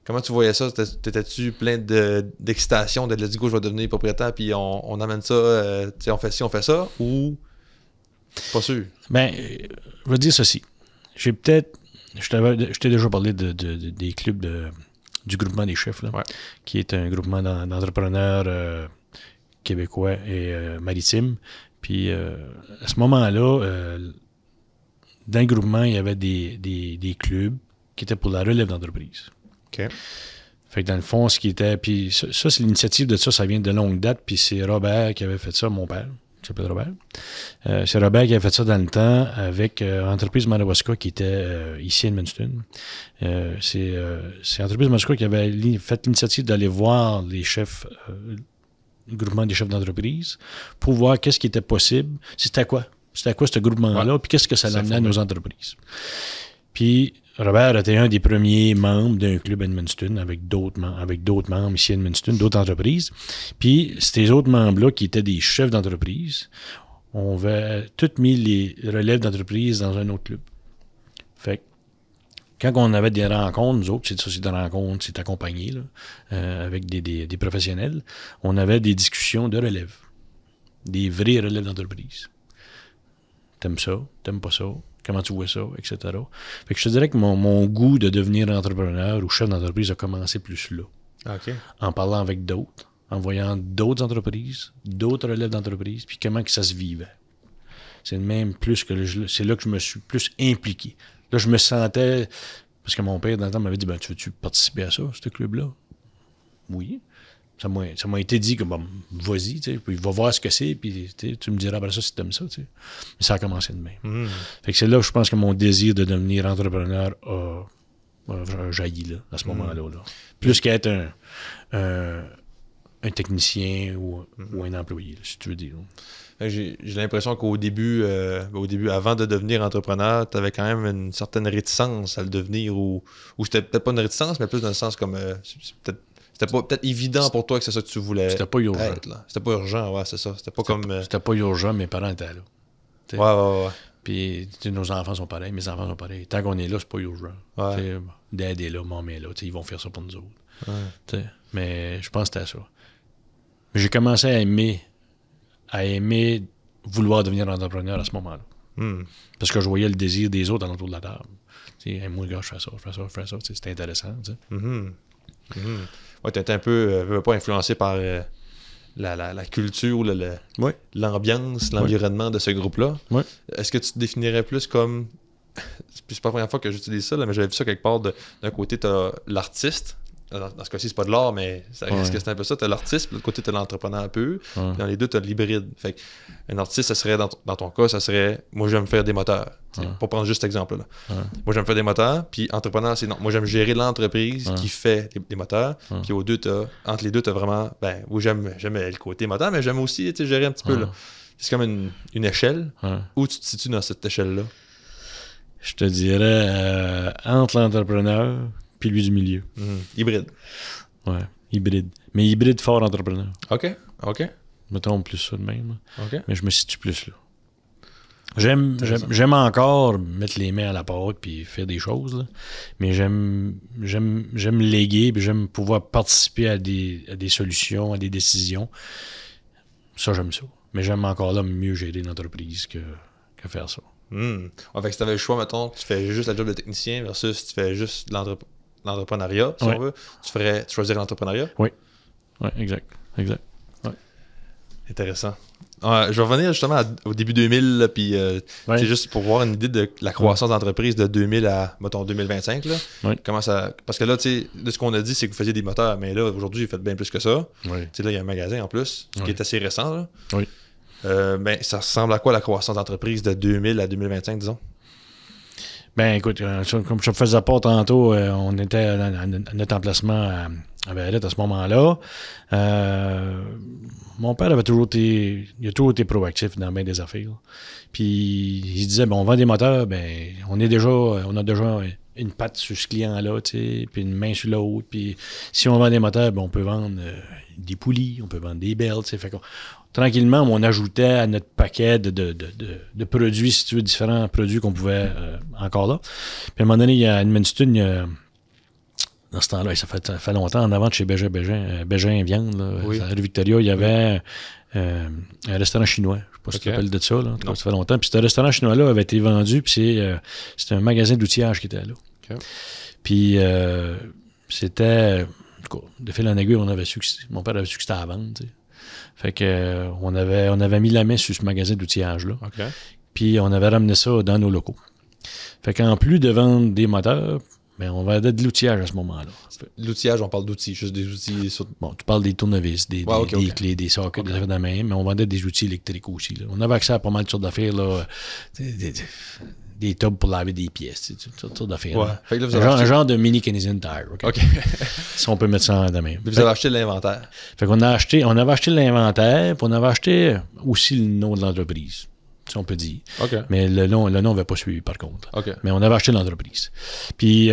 Comment tu voyais ça? T'étais-tu plein d'excitation, de let's go, je vais devenir propriétaire, puis on amène ça, on fait ci, on fait ça, ou... Pas sûr. Je vais dire ceci. Je t'ai déjà parlé des clubs du groupement des chefs, là, qui est un groupement d'entrepreneurs québécois et maritimes. Puis à ce moment-là, dans le groupement, il y avait des clubs qui étaient pour la relève d'entreprise. OK. Fait que dans le fond, ce qui était... Puis ça c'est l'initiative de ça vient de longue date, puis c'est Robert qui avait fait ça, mon père. Il s'appelle Robert. C'est Robert qui a fait ça dans le temps avec Entreprise Madawaska qui était ici à Edmundston. C'est Entreprise Madawaska qui avait fait l'initiative d'aller voir les chefs, le groupement des chefs d'entreprise, pour voir qu'est-ce qui était possible. C'était quoi ce groupement-là, puis qu'est-ce que ça amenait à nos entreprises. Puis Robert était un des premiers membres d'un club à Edmundston avec d'autres membres ici à Edmundston, d'autres entreprises. Puis, ces autres membres-là qui étaient des chefs d'entreprise, on avait tous mis les relèves d'entreprise dans un autre club. Fait que, quand on avait des rencontres, nous autres, c'est des rencontres, c'est accompagné là, avec des professionnels, on avait des discussions de relève. Des vrais relèves d'entreprise. T'aimes ça? T'aimes pas ça? Comment tu vois ça? Etc. Fait que je te dirais que mon goût de devenir entrepreneur ou chef d'entreprise a commencé plus là. OK. En parlant avec d'autres, en voyant d'autres entreprises, d'autres relèves d'entreprise, puis comment que ça se vivait. C'est même plus que c'est là que je me suis plus impliqué. Là, je me sentais... Parce que mon père, dans le temps, m'avait dit, tu veux-tu participer à ça, ce club-là? Oui. Ça m'a été dit que, vas-y, puis va voir ce que c'est, puis tu me diras après ça si tu aimes ça, Mais ça a commencé de même. Fait que c'est là où je pense que mon désir de devenir entrepreneur a jailli, là, à ce moment-là. Là. Plus qu'être un technicien ou un employé, là, si tu veux dire. J'ai l'impression qu'au début, avant de devenir entrepreneur, tu avais quand même une certaine réticence à le devenir, ou c'était peut-être pas une réticence, mais plus dans le sens comme, c'était peut-être évident pour toi que c'est ça que tu voulais. C'était pas urgent. C'était pas urgent, ouais, c'est ça. C'était pas comme. C'était pas urgent, mes parents étaient là. T'sais. Ouais. Puis nos enfants sont pareils, mes enfants sont pareils. Tant qu'on est là, c'est pas urgent. Ouais. Dad est là, maman est là. Ils vont faire ça pour nous autres. Ouais. Mais je pense que c'était ça. Mais j'ai commencé à aimer vouloir devenir entrepreneur à ce moment-là. Parce que je voyais le désir des autres autour de la table. Hey, moi, gars, je fais ça. C'était intéressant. Ouais, tu étais un peu pas influencé par la culture, l'ambiance, l'environnement de ce groupe-là. Ouais. Est-ce que tu te définirais plus comme... C'est pas la première fois que j'utilise ça, là, mais j'avais vu ça quelque part. D'un côté, tu as l'artiste. Dans ce cas-ci, c'est pas de l'art, mais ça risque que c'est un peu ça. Tu as l'artiste, puis de l'autre côté, tu as l'entrepreneur un peu. Puis dans les deux, tu as l'hybride. Fait que un artiste, ça serait, dans ton cas, ça serait moi, j'aime faire des moteurs. Pour prendre juste cet exemple-là. Moi, j'aime faire des moteurs, puis entrepreneur, c'est non. Moi, j'aime gérer l'entreprise qui fait les moteurs. Puis entre les deux, tu as vraiment. Oui, j'aime le côté moteur, mais j'aime aussi gérer un petit peu. Là. C'est comme une échelle. Où tu te situes dans cette échelle-là? Je te dirais entre l'entrepreneur puis lui du milieu. Hybride. Ouais, hybride. Mais hybride fort entrepreneur. OK. Mettons plus ça de même. OK. Mais je me situe plus là. J'aime encore mettre les mains à la pâte puis faire des choses, là. Mais j'aime léguer puis j'aime pouvoir participer à des solutions, à des décisions. Ça, j'aime ça. Mais j'aime encore là mieux gérer une entreprise que faire ça. Fait que si tu avais le choix, mettons, tu fais juste la job de technicien versus tu fais juste l'entrepreneuriat, si on veut, tu choisirais l'entrepreneuriat? Oui, exact. Ouais. Intéressant. Je vais revenir justement au début 2000, puis c'est juste pour voir une idée de la croissance d'entreprise de 2000 à, mettons, 2025. Là. Comment ça... Parce que là, tu sais, ce qu'on a dit, c'est que vous faisiez des moteurs, mais là, aujourd'hui, vous faites bien plus que ça. Tu sais, là, il y a un magasin en plus, qui est assez récent. Là. Oui. Ça ressemble à quoi la croissance d'entreprise de 2000 à 2025, disons? Ben écoute, comme je te faisais pas tantôt, on était à notre emplacement à Valette à ce moment-là. Mon père a toujours été proactif dans bien des affaires. Puis il se disait, on vend des moteurs, on a déjà une patte sur ce client-là, puis une main sur l'autre. Puis si on vend des moteurs, on peut vendre des poulies, on peut vendre des belts. Fait tranquillement, on ajoutait à notre paquet de produits, si tu veux, différents produits qu'on pouvait encore là. Puis à un moment donné, il y a Edmundston, dans ce temps-là, ça fait longtemps, en avant de chez Bégin Viande, là, à rue Victoria, il y avait un restaurant chinois. Je ne sais pas si tu te rappelles de ça. Là. En tout cas, ça fait longtemps. Puis ce restaurant chinois-là avait été vendu, puis c'était un magasin d'outillage qui était là. Okay. Puis c'était... En tout cas, de fil en aiguille, mon père avait su que c'était à vendre, tu sais. Fait que on avait mis la main sur ce magasin d'outillage-là. Okay. Puis on avait ramené ça dans nos locaux. Fait qu'en plus de vendre des moteurs, on vendait de l'outillage à ce moment-là. L'outillage, on parle d'outils, juste des outils... Bon, tu parles des tournevis, des clés, des sockets, des affaires de main, mais on vendait des outils électriques aussi. Là. On avait accès à pas mal de sortes d'affaires, là. Des tubs pour laver des pièces, toutes sortes d'affaires. Ouais. Un genre de mini Canadian Tire. OK. Si on peut mettre ça de même. Vous avez acheté de l'inventaire. Fait qu'on avait acheté l'inventaire, puis on avait acheté aussi le nom de l'entreprise. on peut dire. OK. Mais le nom n'avait pas suivi, par contre. OK. Mais on avait acheté l'entreprise. Puis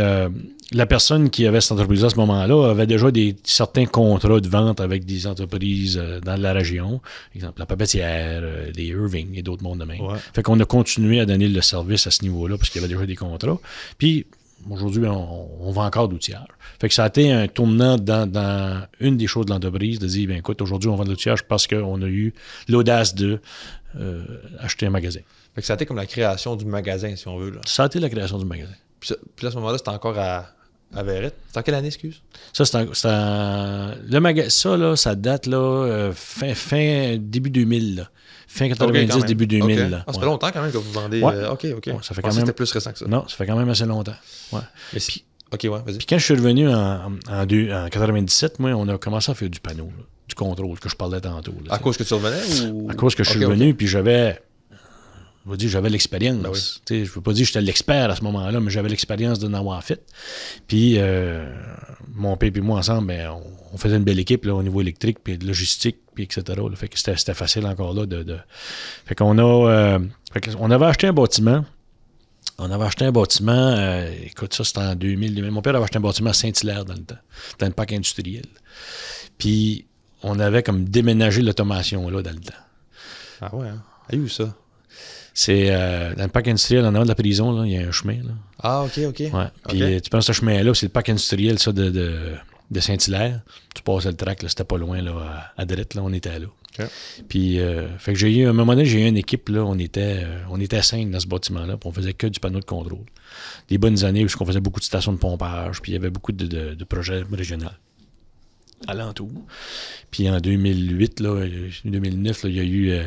la personne qui avait cette entreprise-là à ce moment-là avait déjà certains contrats de vente avec des entreprises dans la région. Par exemple, la Papetière, les Irving et d'autres mondes de même. Ouais. Fait qu'on a continué à donner le service à ce niveau-là parce qu'il y avait déjà des contrats. Puis aujourd'hui, on vend encore d'outillage. Fait que ça a été un tournant dans une des choses de l'entreprise de dire, bien écoute, aujourd'hui, on vend de l'outillage parce qu'on a eu l'audace de acheter un magasin. Fait que ça a été comme la création du magasin, si on veut. Là. Ça a été la création du magasin. Puis là, à ce moment-là, c'était encore à Verrette. C'était en quelle année, excuse? Ça, le magasin, ça, là, ça date là, fin début 2000. Là. Fin 90, okay, début 2000. Okay. Là. Ça fait longtemps quand même que vous vendez. Ouais. OK. Ouais, ça fait quand même... c'était plus récent que ça. Non, ça fait quand même assez longtemps. Ouais. Puis, OK, ouais, vas-y. Puis quand je suis revenu en 97, moi, on a commencé à faire du panneau, là, du contrôle que je parlais tantôt. Là, à cause que tu revenais ou... À cause que je suis revenu, puis j'avais l'expérience. Ben oui. Je ne veux pas dire que j'étais l'expert à ce moment-là, mais j'avais l'expérience de n'avoir fait. Puis mon père et moi ensemble, ben, on faisait une belle équipe là, au niveau électrique, puis de logistique, puis etc. Là. Fait que c'était facile encore là Fait qu'on on avait acheté un bâtiment. Écoute, ça c'était en 2000. Mon père avait acheté un bâtiment à Saint-Hilaire dans le temps, dans le parc industriel. Puis on avait comme déménagé l'automation là dans le temps. Ah ouais, hein? Ah, où ça? C'est dans le parc industriel, en avant de la prison, là, il y a un chemin. Là. Ah, OK. Ouais. Puis tu penses à ce chemin-là, c'est le parc industriel ça, de Saint-Hilaire. Tu passes le track, là, c'était pas loin, là, à Drette, là, on était là. Okay. Puis, fait que à un moment donné, j'ai eu une équipe, là, on était 5 dans ce bâtiment-là, puis on faisait que du panneau de contrôle. Des bonnes années où on faisait beaucoup de stations de pompage, puis il y avait beaucoup de projets régionaux alentour. Puis en 2008, là, 2009, là, il y a eu...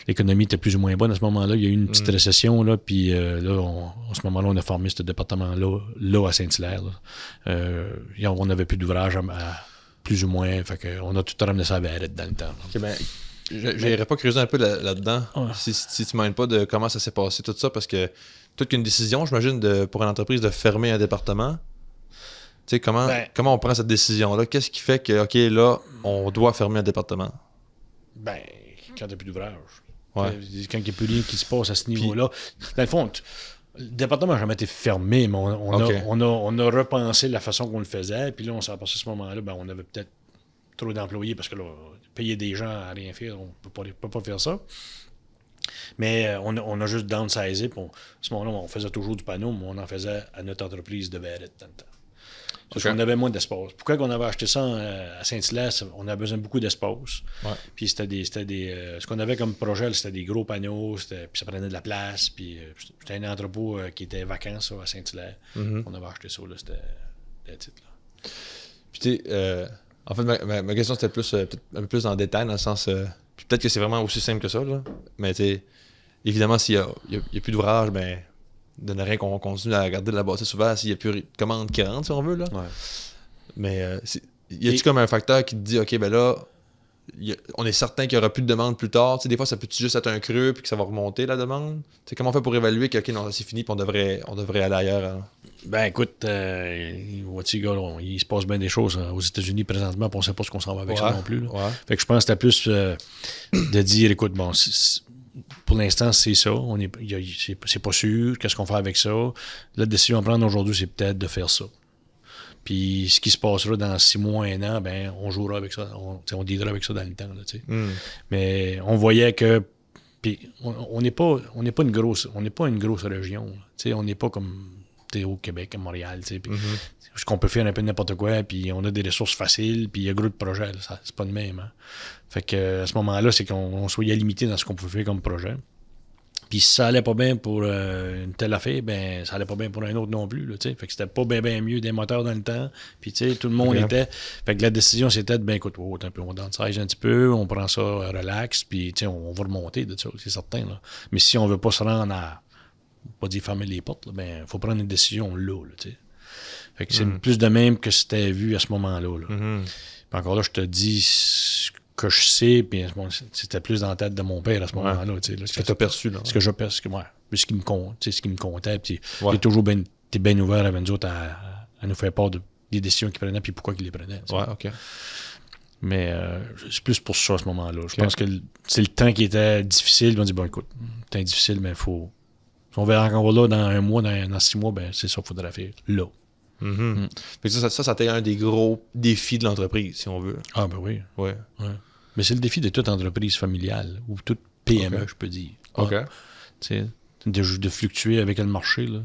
l'économie était plus ou moins bonne à ce moment-là. Il y a eu une petite récession, là, puis là, à ce moment-là, on a formé ce département-là à Saint-Hilaire. On n'avait plus d'ouvrage à plus ou moins. Fait qu'on a tout ramené ça à Verrette dans le temps. OK, ben, j'irais pas creuser un peu là-dedans, si tu m'aides pas de comment ça s'est passé, tout ça, parce que toute une décision, j'imagine, pour une entreprise de fermer un département. Tu sais, comment on prend cette décision-là? Qu'est-ce qui fait que, OK, là, on doit fermer un département? Ben, quand il n'y a plus d'ouvrage. Ouais. Quand il n'y a plus rien qui se passe à ce niveau-là. Dans le fond, le département n'a jamais été fermé, mais on a repensé la façon qu'on le faisait. Puis là, on s'est aperçu à ce moment-là, ben, on avait peut-être trop d'employés parce que là, payer des gens à rien faire, on ne peut pas faire ça. Mais on a juste downsizé. Puis à ce moment-là, on faisait toujours du panneau, mais on en faisait à notre entreprise de Verrette dans le temps. Parce qu'on avait moins d'espace. Pourquoi qu'on avait acheté ça à Saint-Hilaire, on avait besoin de beaucoup d'espace. Ouais. Puis c'était ce qu'on avait comme projet, c'était des gros panneaux, puis ça prenait de la place. Puis c'était un entrepôt qui était vacant, ça, à Saint-Hilaire. Mm-hmm. On avait acheté ça, là, c'était le titre. Là. Puis tu sais, en fait, ma question c'était plus peut-être un peu plus en détail, dans le sens. Puis peut-être que c'est vraiment aussi simple que ça, là. Mais tu sais, évidemment, s'il y a plus d'ouvrage, ben. De ne rien qu'on continue à garder de la bâtisse ouverte s'il n'y a plus de commandes qui rentrent, si on veut. Là. Ouais. Mais y a-tu comme un facteur qui te dit, OK, ben là, on est certain qu'il n'y aura plus de demande plus tard? T'sais, des fois, ça peut juste être un creux puis que ça va remonter la demande? T'sais, comment on fait pour évaluer que, OK, non, c'est fini puis on devrait aller ailleurs? Hein? Ben écoute, il se passe bien des choses aux États-Unis présentement, puis on ne sait pas ce qu'on s'en va avec ça non plus. Là. Ouais. Fait que je pense que c'était plus de dire, écoute, bon, pour l'instant, c'est ça. C'est pas sûr. Qu'est-ce qu'on fait avec ça? La décision à prendre aujourd'hui, c'est peut-être de faire ça. Puis ce qui se passera dans 6 mois, 1 an, ben on jouera avec ça. On dealera avec ça dans le temps. Là, Mais on voyait que. Puis on n'est pas une grosse région. On n'est pas comme au Québec, à Montréal. Puis ce qu'on peut faire un peu n'importe quoi, puis on a des ressources faciles, puis il y a gros de projets. Là, c'est pas le même. Hein? Fait que à ce moment-là, c'est qu'on soit limité dans ce qu'on peut faire comme projet. Puis si ça allait pas bien pour une telle affaire, ben ça allait pas bien pour un autre non plus. Là, fait que c'était pas bien mieux des moteurs dans le temps. Puis tout le monde était. Fait que la décision c'était de ben écoute, on downsize un petit peu, on prend ça relax, puis on va remonter de ça, c'est certain. Là. Mais si on veut pas se rendre à pas dire fermer les portes, là, ben faut prendre une décision là. Fait que c'est plus de même que c'était vu à ce moment-là. Là. Puis encore là, je te dis ce que je sais, puis c'était plus dans la tête de mon père à ce moment-là. Là, ce que tu as perçu, là. Ce que j'ai perçu, ce qui me compte, ce qui me comptait. Puis il est toujours t'es bien ouvert avec nous autres à nous faire part des décisions qu'il prenait, puis pourquoi qu'il les prenait. Ouais, OK. Mais c'est plus pour ça à ce moment-là. Je pense que c'est le temps qui était difficile. On dit, bon, écoute, temps difficile, mais il faut... Si on va encore là dans 1 mois, dans 6 mois, ben c'est ça qu'il faudrait faire là. Mm-hmm. Fait que ça a été un des gros défis de l'entreprise, si on veut. Ah ben oui. Ouais. Mais c'est le défi de toute entreprise familiale, ou toute PME, je peux dire. OK. De fluctuer avec le marché, là.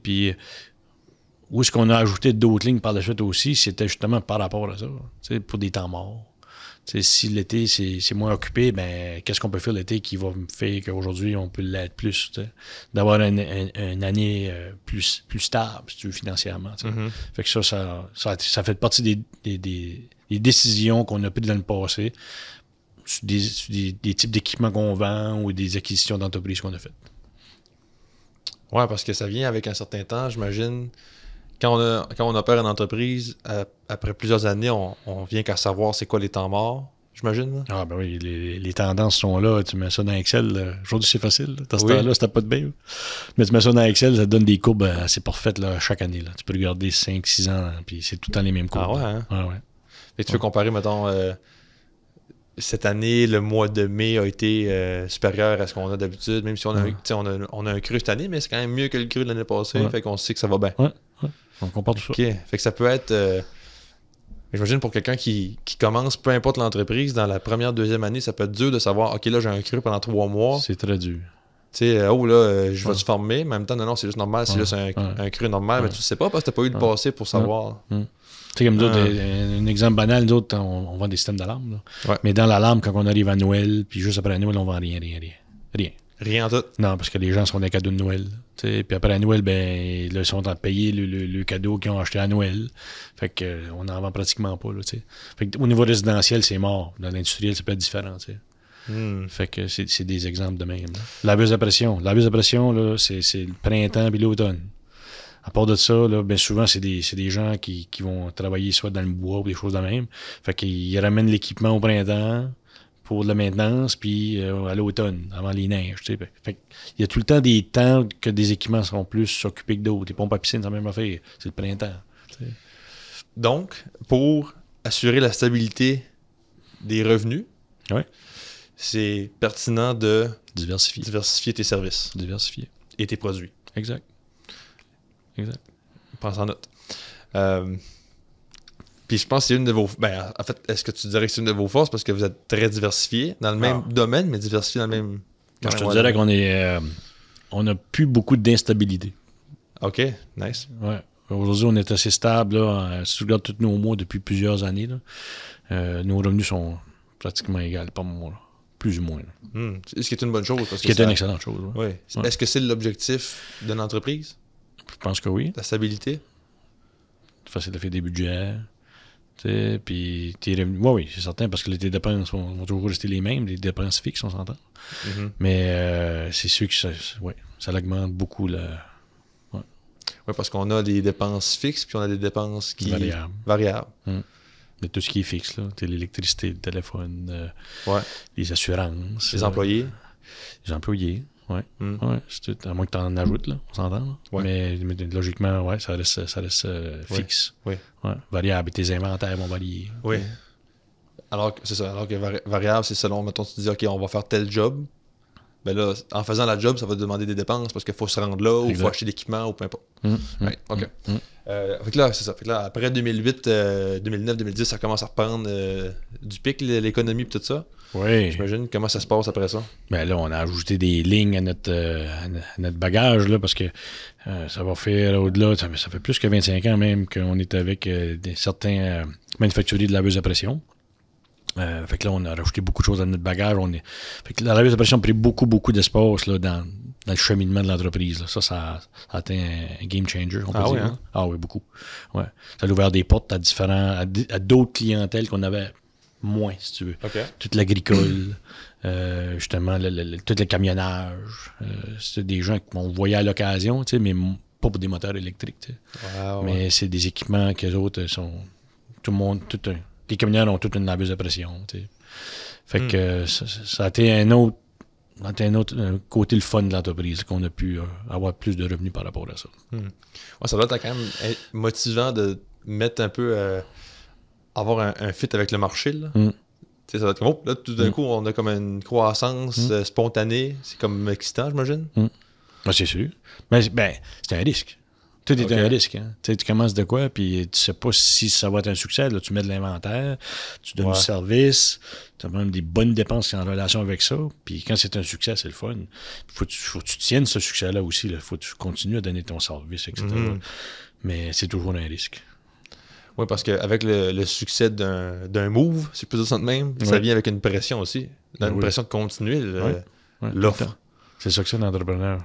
Puis où est-ce qu'on a ajouté d'autres lignes par la suite aussi, c'était justement par rapport à ça, pour des temps morts. Si l'été, c'est moins occupé, ben qu'est-ce qu'on peut faire l'été qui va me faire qu'aujourd'hui, on peut l'être plus, d'avoir une année plus stable, si tu veux, financièrement. Mm-hmm. Fait que ça fait partie des décisions qu'on a prises dans le passé, sur des types d'équipements qu'on vend ou des acquisitions d'entreprises qu'on a faites. Ouais, parce que ça vient avec un certain temps, j'imagine. Quand on opère une entreprise, après plusieurs années, on vient qu'à savoir c'est quoi les temps morts, j'imagine. Là. Ah ben oui, les tendances sont là. Tu mets ça dans Excel. Aujourd'hui, c'est facile. Dans ce Oui. temps-là, c'était pas de bain. Mais tu mets ça dans Excel, ça te donne des courbes assez parfaites là, chaque année. Là. Tu peux regarder 5-6 ans, puis c'est tout le temps les mêmes courbes. Ah ouais, hein? Ouais. Fait que tu veux comparer, mettons, cette année, le mois de mai a été supérieur à ce qu'on a d'habitude, même si on a un cru cette année, mais c'est quand même mieux que le cru de l'année passée, fait qu'on sait que ça va bien. Ouais. On compare tout ça. OK. Fait que ça peut être... j'imagine pour quelqu'un qui commence, peu importe l'entreprise, dans la première, deuxième année, ça peut être dur de savoir, OK, là, j'ai un cru pendant 3 mois. C'est très dur. Tu sais, je vais te former, mais en même temps, non, c'est juste normal, c'est juste un cru normal, mais tu sais pas parce que t'as pas eu le passé pour savoir. Tu sais, comme nous autres, un exemple banal, nous autres, on vend des systèmes d'alarme. Ouais. Mais dans l'alarme, quand on arrive à Noël, puis juste après Noël, on vend rien. Rien en tout. Non, parce que les gens sont des cadeaux de Noël. T'sais. Puis après à Noël, ben, là, ils sont en payer le cadeau qu'ils ont acheté à Noël. Fait que on n'en vend pratiquement pas. Là, fait que, au niveau résidentiel, c'est mort. Dans l'industriel, ça peut être différent. Fait que c'est des exemples de même. Là. Laveuse à pression. Laveuse à pression, là, c'est le printemps et l'automne. À part de ça, là, ben souvent, c'est des gens qui vont travailler soit dans le bois ou des choses de même. Fait qu'ils ramènent l'équipement au printemps pour de la maintenance, puis à l'automne, avant les neiges. Fait il y a tout le temps des temps que des équipements seront plus occupés que d'autres. Les pompes à piscine, c'est la même affaire. C'est le printemps. T'sais. Donc, pour assurer la stabilité des revenus, c'est pertinent de diversifier tes services. Diversifier. Et tes produits. Exact. Pense en note. Puis je pense que c'est une de vos... Ben, en fait, est-ce que tu dirais que c'est une de vos forces parce que vous êtes très diversifié dans le même domaine, mais diversifié dans le même... Moi, je te dirais qu'on est... on n'a plus beaucoup d'instabilité. OK, nice. Ouais. Aujourd'hui, on est assez stable. Là. Si tu regardes tous nos mois depuis plusieurs années, là, nos revenus sont pratiquement égaux par mois. Là. Plus ou moins. Ce qui est une bonne chose. Ce qui est une excellente chose. Oui. Ouais. Est-ce que c'est l'objectif d'une entreprise? Je pense que oui. La stabilité? C'est facile de faire des budgets. Puis tes revenus. Oui, c'est certain, parce que tes dépenses vont toujours rester les mêmes, les dépenses fixes, on s'entend. Mm-hmm. Mais c'est sûr que ça augmente beaucoup la. Oui, parce qu'on a des dépenses fixes, puis on a des dépenses qui... variables. Mais tout ce qui est fixe, là, l'électricité, le téléphone, les assurances. Les employés. Les employés, oui. Ouais, à moins que tu en ajoutes, là, on s'entend. Là. Ouais. Mais logiquement, ça reste fixe. Oui. Ouais. Variable, et tes inventaires vont varier. Oui. Alors que variable, c'est selon, mettons, tu dis, OK, on va faire tel job. Ben là, en faisant la job, ça va te demander des dépenses parce qu'il faut se rendre là ou il faut acheter l'équipement ou peu importe. OK. Fait que là, c'est ça. Fait que là, après 2008, 2009, 2010, ça commence à reprendre du pic, l'économie et tout ça. Oui. J'imagine. Comment ça se passe après ça? Ben là, on a ajouté des lignes à notre bagage là, parce que ça va faire au-delà, ça fait plus que 25 ans même qu'on est avec certains manufacturiers de laveuses à pression. Fait que là, on a rajouté beaucoup de choses à notre bagage. Fait que la laveuse à pression a pris beaucoup d'espace là, dans le cheminement de l'entreprise. Là. Ça a été un game changer, on peut dire. Oui, hein? Ah oui, beaucoup. Ouais. Ça a ouvert des portes à d'autres clientèles qu'on avait moins, si tu veux. Okay. Tout l'agricole, justement, tout le camionnage. C'est des gens qu'on voyait à l'occasion, mais pas pour des moteurs électriques. Wow, mais c'est des équipements qu'eux autres sont... Tout le monde... Les camionneurs ont toute une laveuse à pression. T'sais. Fait que ça a été un autre côté le fun de l'entreprise, qu'on a pu avoir plus de revenus par rapport à ça. Ouais, ça doit être quand même motivant de mettre un peu avoir un fit avec le marché. Là. ça va être comme, là, tout d'un coup, on a comme une croissance spontanée. C'est comme excitant, j'imagine. Ben, c'est sûr. Mais c'est un risque. Tout est un risque. Hein. Tu commences de quoi, puis tu sais pas si ça va être un succès. Là, tu mets de l'inventaire, tu donnes du service, tu as même des bonnes dépenses en relation avec ça. Puis quand c'est un succès, c'est le fun. Faut que tu tiennes ce succès-là aussi. Il faut que tu continues à donner ton service, etc. Mais c'est toujours un risque. Oui, parce qu'avec le succès d'un move, c'est plus ça de même, ça vient avec une pression aussi. Une pression de continuer l'offre. C'est ça que c'est l'entrepreneur.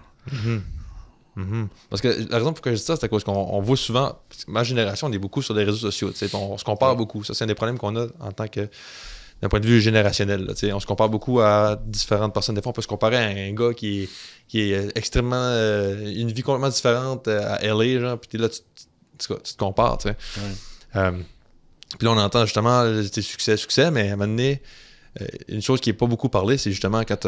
Parce que la raison pour laquelle je dis ça, c'est à cause qu'on voit souvent, ma génération, on est beaucoup sur les réseaux sociaux, on se compare beaucoup. Ça, c'est un des problèmes qu'on a en tant que, d'un point de vue générationnel. Là, on se compare beaucoup à différentes personnes. Des fois, on peut se comparer à un gars qui est extrêmement, une vie complètement différente à LA, genre, puis là, tu te compares, tu sais. Puis là, on entend justement tes succès, mais à un moment donné, une chose qui n'est pas beaucoup parlée, c'est justement quand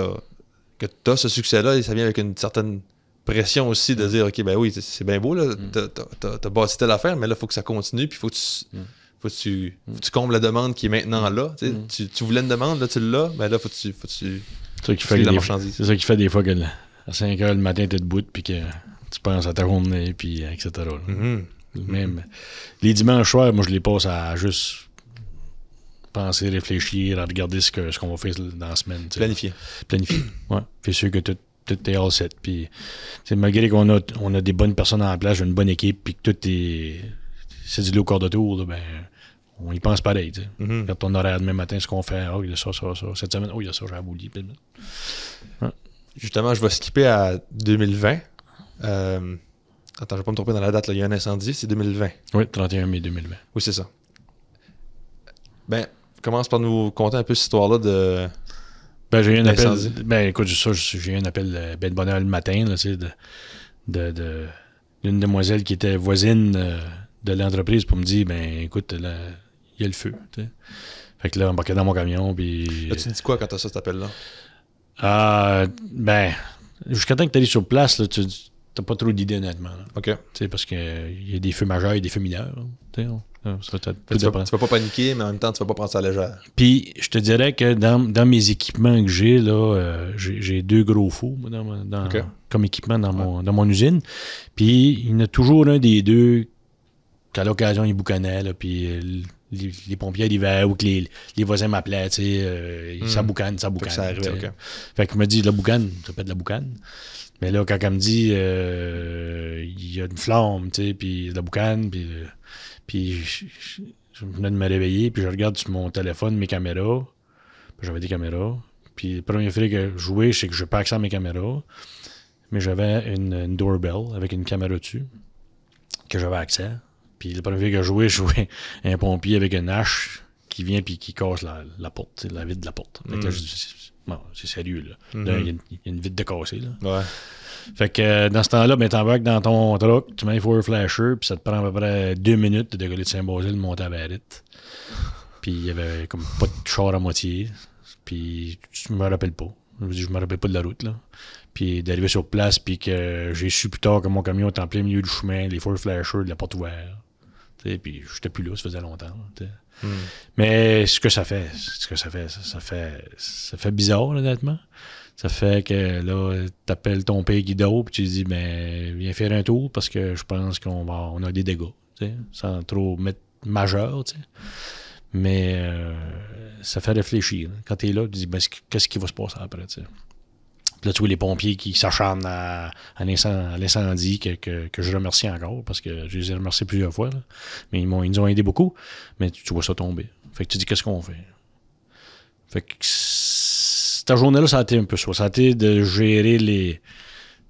tu as ce succès-là, et ça vient avec une certaine pression aussi de dire, OK, ben oui, c'est bien beau, là, t'as bâti telle affaire, mais là, il faut que ça continue, puis il faut que tu combles la demande qui est maintenant là. Tu voulais une demande, là, tu l'as, mais là, faut que tu c'est ça qui fait la marchandise. C'est ça qui fait des fois à 5 h le matin, tu es debout, puis que tu penses à ta journée, puis etc. Même les dimanches soirs, moi, je les passe à juste penser, réfléchir, à regarder ce qu'on va faire dans la semaine. Planifier. Ouais. Puis sûr que tout est all set. Puis malgré qu'on a des bonnes personnes en place, une bonne équipe, puis que tout est cédulé au corps de tour, là, ben, on y pense pareil. Quand ton horaire demain matin, ce qu'on fait, il y a ça. Cette semaine, il y a ça, j'ai aboli. Ouais. Justement, je vais skipper à 2020. Attends, je vais pas me tromper dans la date, là. Il y a un incendie, c'est 2020. Oui, 31 mai 2020. Oui, c'est ça. Ben, commence par nous conter un peu cette histoire-là de... Ben, j'ai eu un appel. Ben, écoute, j'ai eu un appel ben de bonne heure le matin, là, tu sais, d'une demoiselle qui était voisine de l'entreprise pour me dire, ben, écoute, là, il y a le feu, tu sais. Fait que là, on embarquait dans mon camion, puis... Là, tu dis quoi quand t'as ça, cet appel-là? Ben, jusqu'à temps que t'arrives sur place, là, t'as pas trop d'idées, honnêtement. Là. OK. Parce qu'il y a des feux majeurs et des feux mineurs. Tu vas pas paniquer, mais en même temps, tu vas pas prendre ça à la légère. Puis, je te dirais que dans mes équipements que j'ai, là, j'ai 2 gros fours comme équipement dans mon usine. Puis, il y en a toujours un des deux qu'à l'occasion, il boucannait. Là, puis, les pompiers l'hiver ou que les voisins m'appelaient, tu sais, ça boucane. Ça arrivait, okay. Fait que je me dis, la boucane, ça peut être la boucane. Mais là, quand elle me dit, il y a une flamme, tu sais, puis de la boucane, puis je venais de me réveiller, puis je regarde sur mon téléphone mes caméras, puis j'avais des caméras, puis le premier fait que je jouais, je sais que je n'ai pas accès à mes caméras, mais j'avais une doorbell avec une caméra dessus, que j'avais accès, puis le premier fait que je jouais un pompier avec une hache qui vient puis qui casse la porte, la vitre de la porte. Fait que là, je dis, bon, c'est sérieux, là. Là, il y a une vitre de cassée, là. Ouais. Fait que dans ce temps-là, ben, t'embarques dans ton truck, tu mets un four flasher, puis ça te prend à peu près 2 minutes de décoller de Saint-Basile, de monter à Barrette. Puis il y avait comme pas de char à moitié. Puis je me rappelle pas. Je me rappelle pas de la route, là. Puis d'arriver sur place, puis que j'ai su plus tard que mon camion était en plein milieu du chemin, les four flashers, la porte ouverte. Puis j'étais plus là, ça faisait longtemps. Mais ce que ça fait, ça fait bizarre, honnêtement. Ça fait que là, t'appelles ton père qui dort, puis tu dis, ben, viens faire un tour parce que je pense on a des dégâts, sans trop mettre majeur, t'sais. Mais ça fait réfléchir. Quand t'es là, tu dis, ben, qu'est-ce qui va se passer après, t'sais. Puis là, tu vois les pompiers qui s'acharnent à l'incendie, que je remercie encore, parce que je les ai remerciés plusieurs fois, là. Mais ils nous ont aidés beaucoup, mais tu vois ça tomber. Fait que tu dis, qu'est-ce qu'on fait? Fait que cette journée-là, ça a été un peu ça. Ça a été de gérer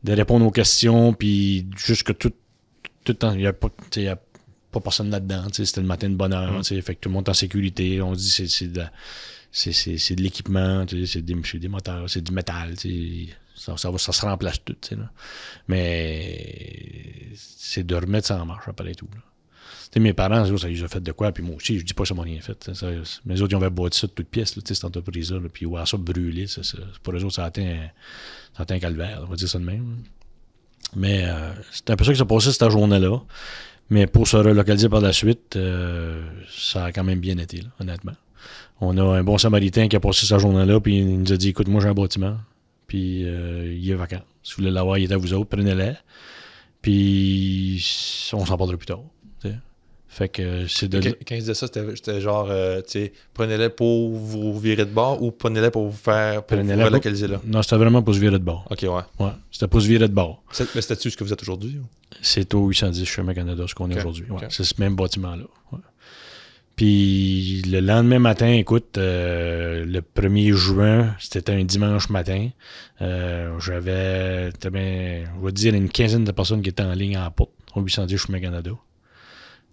de répondre aux questions, puis juste que tout le temps, il n'y a pas personne là-dedans. C'était le matin de bonne heure. Fait que tout le monde est en sécurité. On se dit c'est de l'équipement, c'est des moteurs, c'est du métal. Ça se remplace tout. Là. Mais c'est de remettre ça en marche après tout. Là. Mes parents, ça les a fait de quoi, puis moi aussi, je dis pas que ça m'a rien fait. Mais les autres, ils avaient bâti ça de toutes pièces, là, cette entreprise-là, puis voir ça brûler, pour eux autres, ça a été un calvaire, on va dire ça de même. Mais c'est un peu ça qui s'est passé cette journée-là. Mais pour se relocaliser par la suite, ça a quand même bien été, là, honnêtement. On a un bon Samaritain qui a passé sa journée-là, puis il nous a dit, écoute, moi, j'ai un bâtiment, puis il est vacant. Si vous voulez l'avoir, il est à vous autres, prenez-le. Puis on s'en parlera plus tard. T'sais. Fait que c'est de... Quand il disait ça, c'était genre, tu sais, prenez-les pour vous virer de bord ou prenez-les pour vous relocaliser là? Non, c'était vraiment pour se virer de bord. OK, ouais. C'était pour se virer de bord. Mais c'était-tu ce que vous êtes aujourd'hui? Ou? C'est au 810 chemin Canada, ce qu'on est aujourd'hui. Ouais. Okay. C'est ce même bâtiment-là. Ouais. Puis le lendemain matin, écoute, le 1er juin, c'était un dimanche matin. J'avais, je vais dire, une quinzaine de personnes qui étaient en ligne à la porte au 810 chemin Canada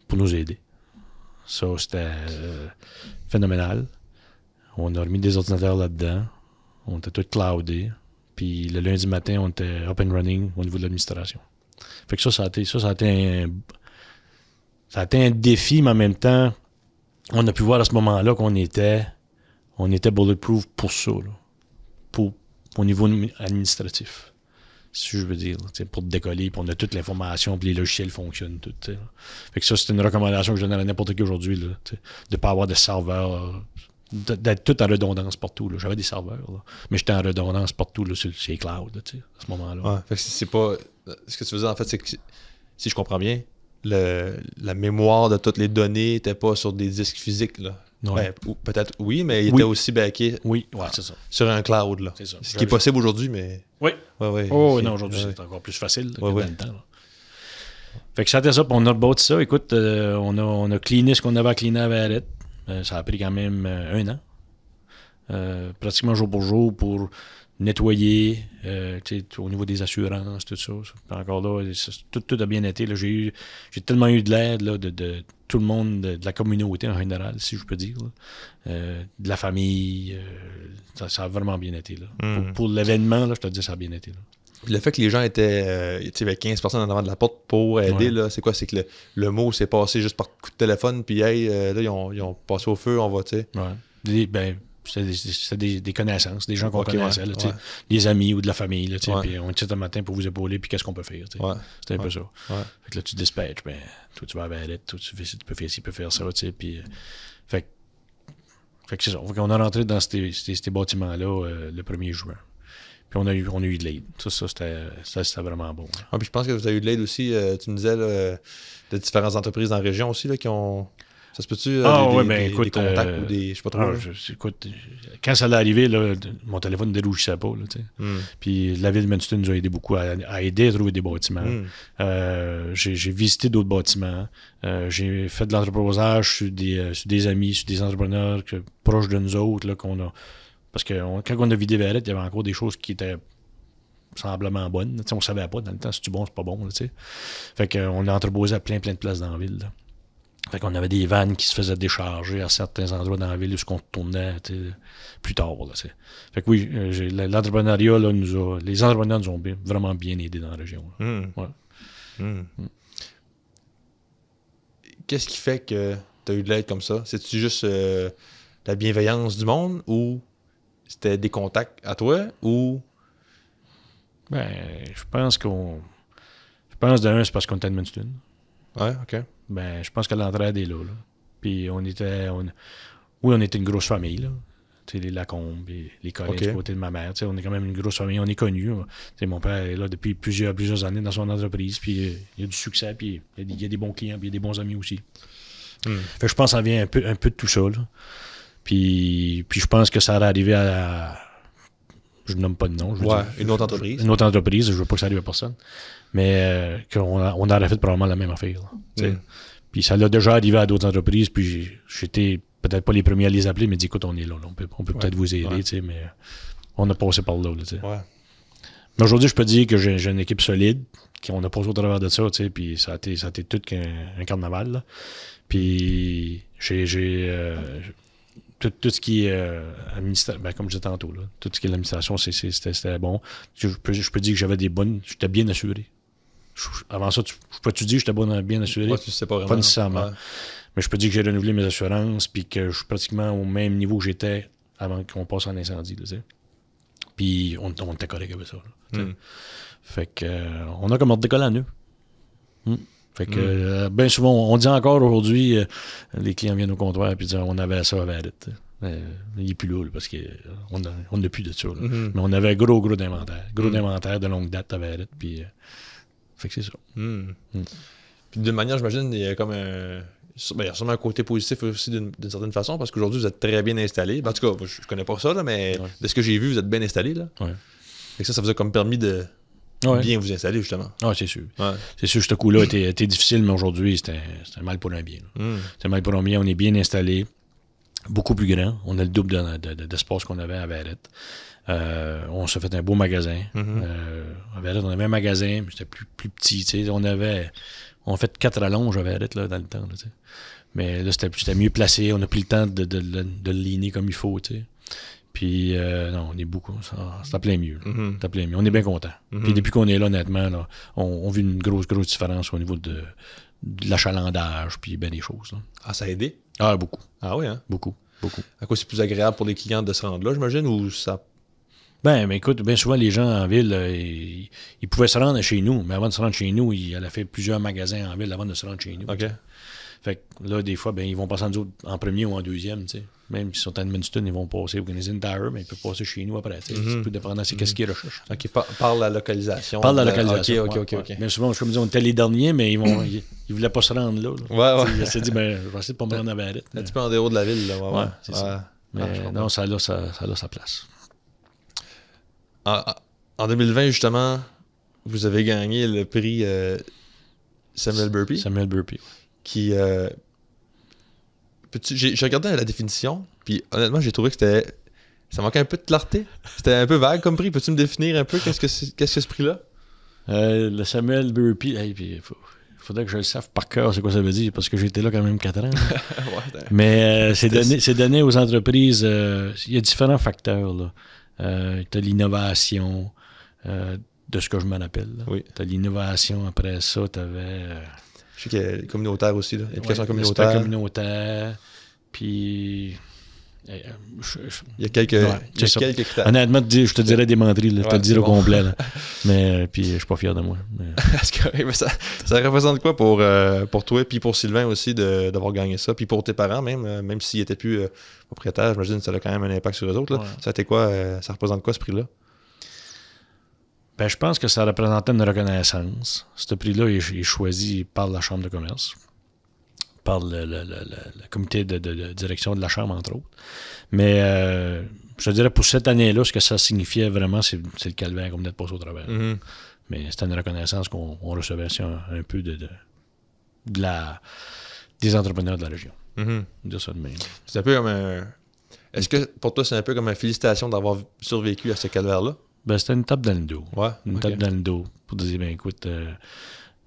pour nous aider. Ça, c'était phénoménal. On a remis des ordinateurs là-dedans. On était tous cloudés. Puis le lundi matin, on était up and running au niveau de l'administration. Fait que ça a été un défi, mais en même temps, on a pu voir à ce moment-là qu'on était bulletproof pour ça, là, au niveau administratif, si je veux dire, pour décoller, puis on a toute l'information, puis les logiciels fonctionnent tout. T'sais. Fait que ça, c'est une recommandation que je donne à n'importe qui aujourd'hui, là, de ne pas avoir de serveurs, d'être tout en redondance partout. Là. J'avais des serveurs, là, mais j'étais en redondance partout là, sur les clouds là, à ce moment-là. Ouais, fait que c'est pas... Ce que tu veux dire, en fait, c'est que, si je comprends bien, la mémoire de toutes les données n'était pas sur des disques physiques, là. Ouais. Ben, peut-être oui, mais il était aussi backé c'est ça. sur un cloud. Là. C'est ça. Ce qui est possible aujourd'hui, mais... Oui. Ouais, non, aujourd'hui, c'est encore plus facile que dans le temps. Là. Fait que c'était ça, puis on a rebâti ça. Écoute, on a cleané ce qu'on avait à cleaner à Verrette. Ça a pris quand même 1 an. Pratiquement jour pour jour pour nettoyer, au niveau des assurances, tout ça. Encore là, tout a bien été. Là. J'ai tellement eu de l'aide là, de tout le monde, de la communauté en général, si je peux dire. De la famille. Ça a vraiment bien été. Là. Pour l'événement, là, je te dis, ça a bien été. Là. Puis le fait que les gens étaient, avec 15 personnes en avant de la porte pour aider, là, c'est quoi? C'est que le mot s'est passé juste par coup de téléphone, puis hey, là, ils ont passé au feu, on va, tu sais. Ouais. C'était des connaissances, des gens qu'on connaissait, là, des amis ou de la famille, là, puis on était un matin pour vous épauler, puis qu'est-ce qu'on peut faire, c'était un peu ça. Fait que là, tu dispatches, ben, toi, tu vas à Valette, toi, tu peux faire ci, tu peux faire ça, tu sais, puis... fait que c'est ça. On a rentré dans ces bâtiments-là le 1er juin. Puis on a eu de l'aide. Ça, c'était vraiment bon. Ah, puis je pense que vous avez eu de l'aide aussi, tu me disais, là, de différentes entreprises dans la région aussi, là, qui ont... Ça se peut-tu des contacts ou des... Je sais pas trop. Écoute, quand ça allait arriver, là, mon téléphone ne dérougissait pas. Là, Puis la ville de Manchester nous a aidé beaucoup à aider à trouver des bâtiments. J'ai visité d'autres bâtiments. J'ai fait de l'entreposage sur des amis, sur des entrepreneurs proches de nous autres, là, qu'on a... Parce que quand on a vidé Verrette, il y avait encore des choses qui étaient semblablement bonnes. On ne savait pas dans le temps si c'est bon, c'est pas bon. Là, fait qu'on a entreposé à plein de places dans la ville. Là. Fait qu'on avait des vannes qui se faisaient décharger à certains endroits dans la ville où on tournait plus tard. Là, fait que oui, l'entrepreneuriat, là, les entrepreneurs nous ont vraiment bien aidés dans la région. Qu'est-ce qui fait que tu as eu de l'aide comme ça? C'est-tu juste la bienveillance du monde ou c'était des contacts à toi ou... Ben, je pense d'un, c'est parce qu'on était à Edmundston. Ouais, OK. Ben, je pense que l'entraide est là. Puis on était une grosse famille, là. Tu sais, les Lacombe, les Collins du côté de ma mère. Tu sais, on est quand même une grosse famille, on est connus. Tu sais, mon père est là depuis plusieurs années dans son entreprise, puis il y a du succès, puis il y a des bons clients, puis il y a des bons amis aussi. Fait que je pense que ça vient un peu de tout ça, là. Puis je pense que ça allait arriver à... Je ne nomme pas de nom. Je veux dire, une autre entreprise. Une autre entreprise, je ne veux pas que ça arrive à personne. Mais qu'on aurait fait probablement la même affaire. Puis ça l'a déjà arrivé à d'autres entreprises, puis j'étais peut-être pas les premiers à les appeler, mais dit écoute, on est là. On peut peut-être vous aider, mais on a passé par là. Mais aujourd'hui, je peux dire que j'ai une équipe solide, qu'on a passé au travers de ça, puis ça a été tout qu'un carnaval. Là. Puis j'ai tout ce qui est administration, ben, comme je disais tantôt, là, tout ce qui est l'administration, c'était bon. Je peux dire que j'avais j'étais bien assuré. Avant ça, je peux te dire que j'étais bien assuré? Ouais, tu sais pas vraiment. Pas nécessairement. Ouais. Mais je peux dire que j'ai renouvelé mes assurances puis que je suis pratiquement au même niveau que j'étais avant qu'on passe en incendie. Là, puis on était correct avec ça. Là, fait que on a comme on décolle à nœud. Fait que bien souvent, on dit encore aujourd'hui, les clients viennent au comptoir et disent on avait ça à Verrette. Il n'est plus là, parce qu'on n'a plus de ça. Mais on avait gros d'inventaire. D'inventaire de longue date à Verrette. Puis, fait que c'est ça. Puis de manière, j'imagine, il y a comme il y a sûrement un côté positif aussi d'une certaine façon, parce qu'aujourd'hui, vous êtes très bien installé. En tout cas, je connais pas ça, là, mais de ce que j'ai vu, vous êtes bien installé. Là. Ouais. Fait que ça vous a comme permis de bien vous installer, justement. Ah, c'est sûr. Ouais. C'est sûr, ce coup-là était difficile, mais aujourd'hui, c'était mal pour un bien. C'était mal pour un bien. On est bien installé. Beaucoup plus grand. On a le double d'espace qu'on avait à Verrette. On s'est fait un beau magasin. À Verrette, on avait un magasin, mais c'était plus petit. T'sais. On a fait 4 rallonges à Verrette là, dans le temps. Là, mais là, c'était mieux placé. On a pris le temps de le ligner comme il faut. T'sais. Puis, non, on est beaucoup. Ça plaît mieux. Ça plaît mieux. On est bien content. Puis, depuis qu'on est là, honnêtement, là, on vit une grosse différence au niveau de l'achalandage, puis bien des choses. Là. Ah, ça a aidé? Ah, beaucoup. Ah oui, hein? Beaucoup. À quoi c'est plus agréable pour les clients de se rendre là, j'imagine, ou ça... Ben, écoute, bien souvent, les gens en ville, ils pouvaient se rendre chez nous, mais avant de se rendre chez nous, ils allaient faire plusieurs magasins en ville avant de se rendre chez nous. OK. Fait que là, des fois, ben, ils vont passer en premier ou en deuxième, tu sais. Même s'ils sont à Edmundston, ils vont passer au Canadian Tire, mais ils peuvent passer chez nous après, tu sais. C'est plus dépendant, c'est qu'est-ce qu'ils recherchent. OK, parle la localisation. Parle de la localisation. OK. Bien souvent, comme je dis, on était les derniers, mais ils voulaient pas se rendre là. Ouais. Ils se dit, ben, je vais essayer de pas me rendre à Verrette. Un petit peu en dehors de la ville, là. Ouais, c'est ça. Mais non, ça a sa place. En 2020, justement, vous avez gagné le prix Samuel Burpee. Samuel Burpee. Qui... j'ai regardé la définition, puis honnêtement, j'ai trouvé que ça manquait un peu de clarté. C'était un peu vague comme prix. Peux-tu me définir un peu qu'est-ce que ce prix-là? Le Samuel Burpee, il faudrait que je le sache par cœur, c'est quoi ça veut dire, parce que j'ai été là quand même 4 ans. Mais c'est donné aux entreprises. Il y a différents facteurs. Tu as l'innovation, de ce que je me rappelle. Oui. Tu as l'innovation, après ça, tu avais... Je sais qu'il y a les communautaires aussi, l'implication communautaire. Puis... il y a quelques critères. Honnêtement, je te dirais des menteries, je te le dirais au complet. Là. Mais puis je suis pas fier de moi. Mais... ça représente quoi pour toi puis pour Sylvain aussi d'avoir gagné ça, puis pour tes parents même s'ils n'étaient plus propriétaires, j'imagine que ça a quand même un impact sur eux autres. Là. Ouais. Ça a été quoi, ça représente quoi ce prix-là? Ben, je pense que ça représentait une reconnaissance. Ce prix-là est choisi par la Chambre de commerce, par le comité de direction de la Chambre, entre autres. Mais je te dirais, pour cette année-là, ce que ça signifiait vraiment, c'est le calvaire qu'on venait de passer au travers. Mais c'était une reconnaissance qu'on recevait un peu des entrepreneurs de la région. Dire ça de même. C'est un peu comme un... Est-ce que pour toi, c'est un peu comme une félicitation d'avoir survécu à ce calvaire-là? Ben, c'était une tape dans le dos. Ouais, une tape dans le dos. Pour dire, ben écoute,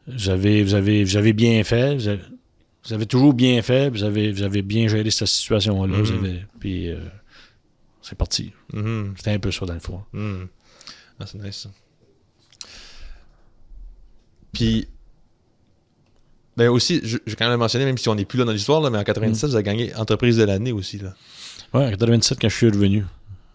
vous avez bien fait, vous avez toujours bien fait, vous avez bien géré cette situation-là. Puis c'est parti. C'était un peu ça dans le fond. Ah, c'est nice ça. Puis, ben aussi, j'ai quand même mentionné, même si on n'est plus là dans l'histoire, là, mais en 97, vous avez gagné Entreprise de l'année aussi. Là. Ouais, en 97, quand je suis revenu.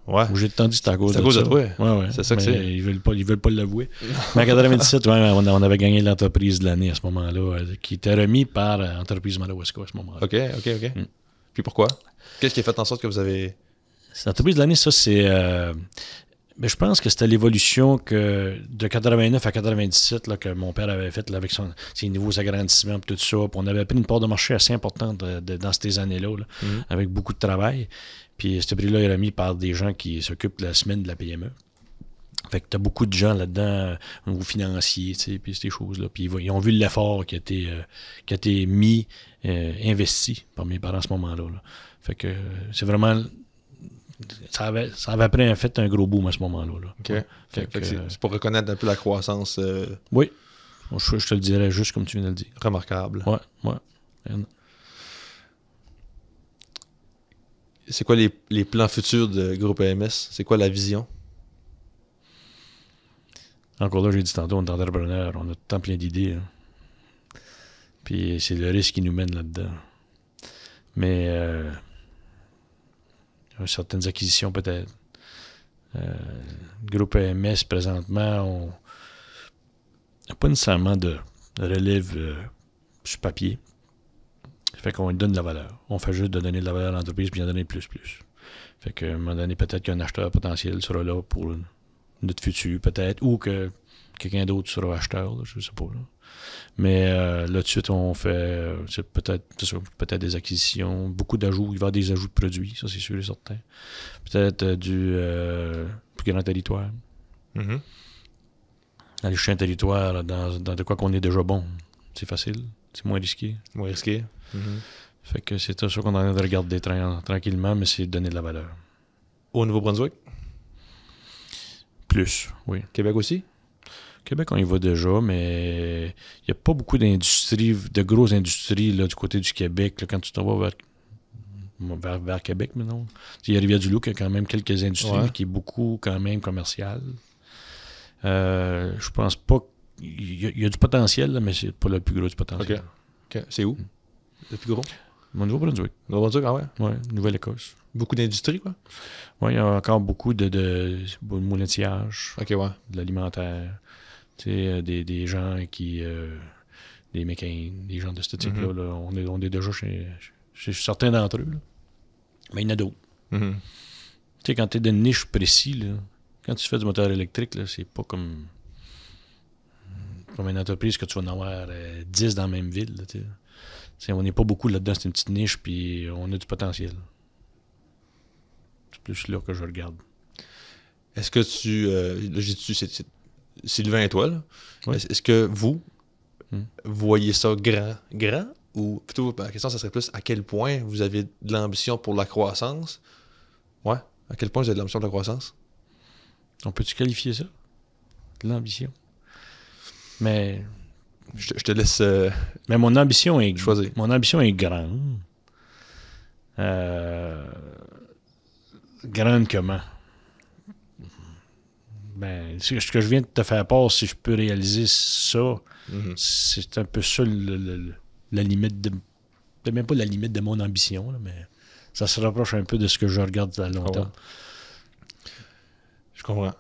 Ouais. Où j'ai tant dit c'était à cause de ça. Ouais. C'est ça que c'est. Ils veulent pas l'avouer. Mais en 97, on avait gagné l'entreprise de l'année à ce moment-là, qui était remis par Entreprise Madawaska à ce moment-là. OK. Puis pourquoi? Qu'est-ce qui a fait en sorte que vous avez... L'entreprise de l'année, ça, c'est... Ben, je pense que c'était l'évolution de 89 à 97 là, que mon père avait faite avec ses nouveaux agrandissements et tout ça. Puis on avait pris une part de marché assez importante dans ces années-là, avec beaucoup de travail. Puis ce prix-là est remis par des gens qui s'occupent de la semaine de la PME. Fait que tu as beaucoup de gens là-dedans, au niveau financier, tu sais, puis ces choses-là. Puis ils ont vu l'effort qui a été mis, investi par mes parents à ce moment-là. Là. Fait que c'est vraiment... Ça avait pris un gros boom à ce moment-là. Là. OK. Fait que c'est pour reconnaître un peu la croissance. Oui. Je te le dirais juste comme tu viens de le dire. Remarquable. Ouais. C'est quoi les plans futurs de Groupe EMS? C'est quoi la vision? Encore là, j'ai dit tantôt, on est entrepreneur, on a tout le temps plein d'idées. Là. Puis c'est le risque qui nous mène là-dedans. Mais certaines acquisitions peut-être. Groupe EMS, présentement, on n'a pas nécessairement de relève sur papier. Fait qu'on lui donne de la valeur. On fait juste de donner de la valeur à l'entreprise puis en donner plus. Fait qu'à un moment donné, peut-être qu'un acheteur potentiel sera là pour notre futur, peut-être, ou que quelqu'un d'autre sera acheteur, là, je sais pas. Là. Mais là, tout de suite, on fait peut-être des acquisitions, beaucoup d'ajouts. Il va y avoir des ajouts de produits, ça c'est sûr et certain. Peut-être du plus grand territoire. Mm-hmm. Aller chercher un territoire dans de quoi qu'on est déjà bon. C'est facile, c'est moins risqué. Moins risqué. Mm-hmm. Fait que c'est ça qu'on est en train de regarder tranquillement, mais c'est donner de la valeur. Au Nouveau-Brunswick? Plus, oui. Québec aussi? Québec, on y va déjà, mais il n'y a pas beaucoup d'industries, de grosses industries là, du côté du Québec. Là, quand tu t'en vas vers Québec, maintenant. Il y a Rivière-du-Loup qui a quand même quelques industries, mais qui est beaucoup quand même commercial. Je pense pas. Il y a du potentiel, là, mais c'est pas le plus gros du potentiel. OK. C'est où? Le plus gros? Au Nouveau-Brunswick. Nouveau-Brunswick, ah ouais? Oui, Nouvelle-Écosse. Beaucoup d'industries, quoi? Oui, il y a encore beaucoup de moulin-tillage, OK, ouais. de l'alimentaire. Tu sais, des gens qui... des mécanicos, des gens de ce type-là. Là, on est déjà chez certains d'entre eux. Là. Mais il y en a d'autres. Mm-hmm. Tu sais, quand tu es d'une niche précise, là, quand tu fais du moteur électrique, là, c'est pas comme une entreprise que tu vas en avoir 10 dans la même ville. Là, t'sais, on n'est pas beaucoup là-dedans, c'est une petite niche, puis on a du potentiel. C'est plus là que je regarde. Est-ce que tu... là, j'ai dit, c'est Sylvain et toi, là. Oui. Est-ce que vous voyez ça grand? Ou plutôt, la question, ça serait plus à quel point vous avez de l'ambition pour la croissance? Ouais. À quel point vous avez de l'ambition pour la croissance? On peut-tu qualifier ça? De l'ambition. Mais... Je te laisse mais mon ambition est choisir. Mon ambition est grande. Grande comment? Ben, ce que je viens de te faire part, si je peux réaliser ça, c'est un peu ça la limite de... Même pas la limite de mon ambition, là, mais ça se rapproche un peu de ce que je regarde à long terme. Je comprends.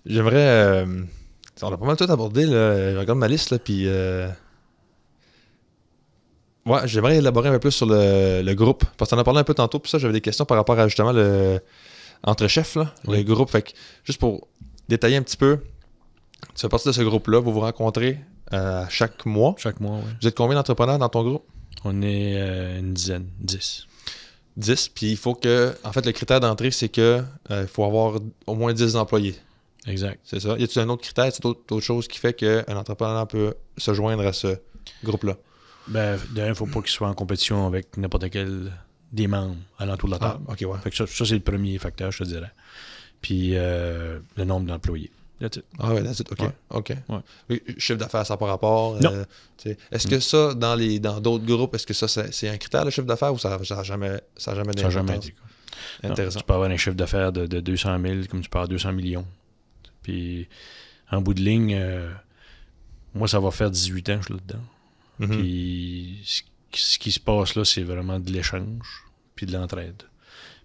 J'aimerais... on a pas mal tout abordé, là. Je regarde ma liste, là, puis... Ouais, j'aimerais élaborer un peu plus sur le groupe. Parce qu'on en a parlé un peu tantôt, puis ça, j'avais des questions par rapport à justement entre chefs, là, le groupe. Fait que, juste pour détailler un petit peu, tu fais partie de ce groupe-là, vous vous rencontrez chaque mois. Chaque mois, oui. Vous êtes combien d'entrepreneurs dans ton groupe? On est une dizaine, 10. 10, puis il faut que... En fait, le critère d'entrée, c'est que il faut avoir au moins 10 employés. Exact. C'est ça. Y a-t-il un autre critère? C'est autre chose qui fait qu'un entrepreneur peut se joindre à ce groupe-là? Ben, d'un, il ne faut pas qu'il soit en compétition avec n'importe quel des membres à l'entour de la table. OK, ouais. Fait que ça, c'est le premier facteur, je te dirais. Puis le nombre d'employés. Ah ouais, that's it. OK. Ouais. OK. Ouais. Oui, chiffre d'affaires, ça n'a pas rapport. Non. Est-ce que ça, dans d'autres groupes, est-ce que ça, c'est un critère, le chiffre d'affaires, ou ça n'a jamais été. Intéressant. Non, tu peux avoir un chiffre d'affaires de 200 000 comme tu peux avoir 200 millions. Puis, en bout de ligne, moi, ça va faire 18 ans que je suis là-dedans. Mm-hmm. Puis, ce qui se passe là, c'est vraiment de l'échange, puis de l'entraide.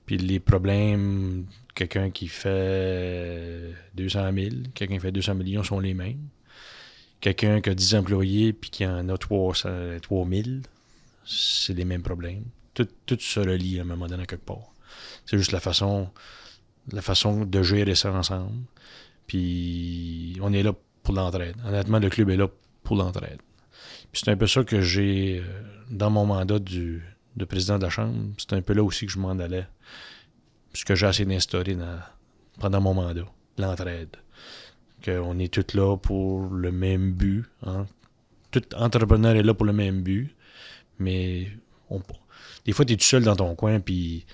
Puis les problèmes, quelqu'un qui fait 200 000, quelqu'un qui fait 200 millions sont les mêmes. Quelqu'un qui a 10 employés puis qui en a 3 000, c'est les mêmes problèmes. Tout se relie à un moment donné quelque part. C'est juste la façon de gérer ça ensemble. Puis on est là pour l'entraide. Honnêtement, le club est là pour l'entraide. Puis c'est un peu ça que j'ai dans mon mandat de président de la Chambre. C'est un peu là aussi que je m'en allais. Ce que j'ai essayé d'instaurer pendant mon mandat, l'entraide. Qu'on est tous là pour le même but. Hein. Tout entrepreneur est là pour le même but. Mais des fois, tu es tout seul dans ton coin, puis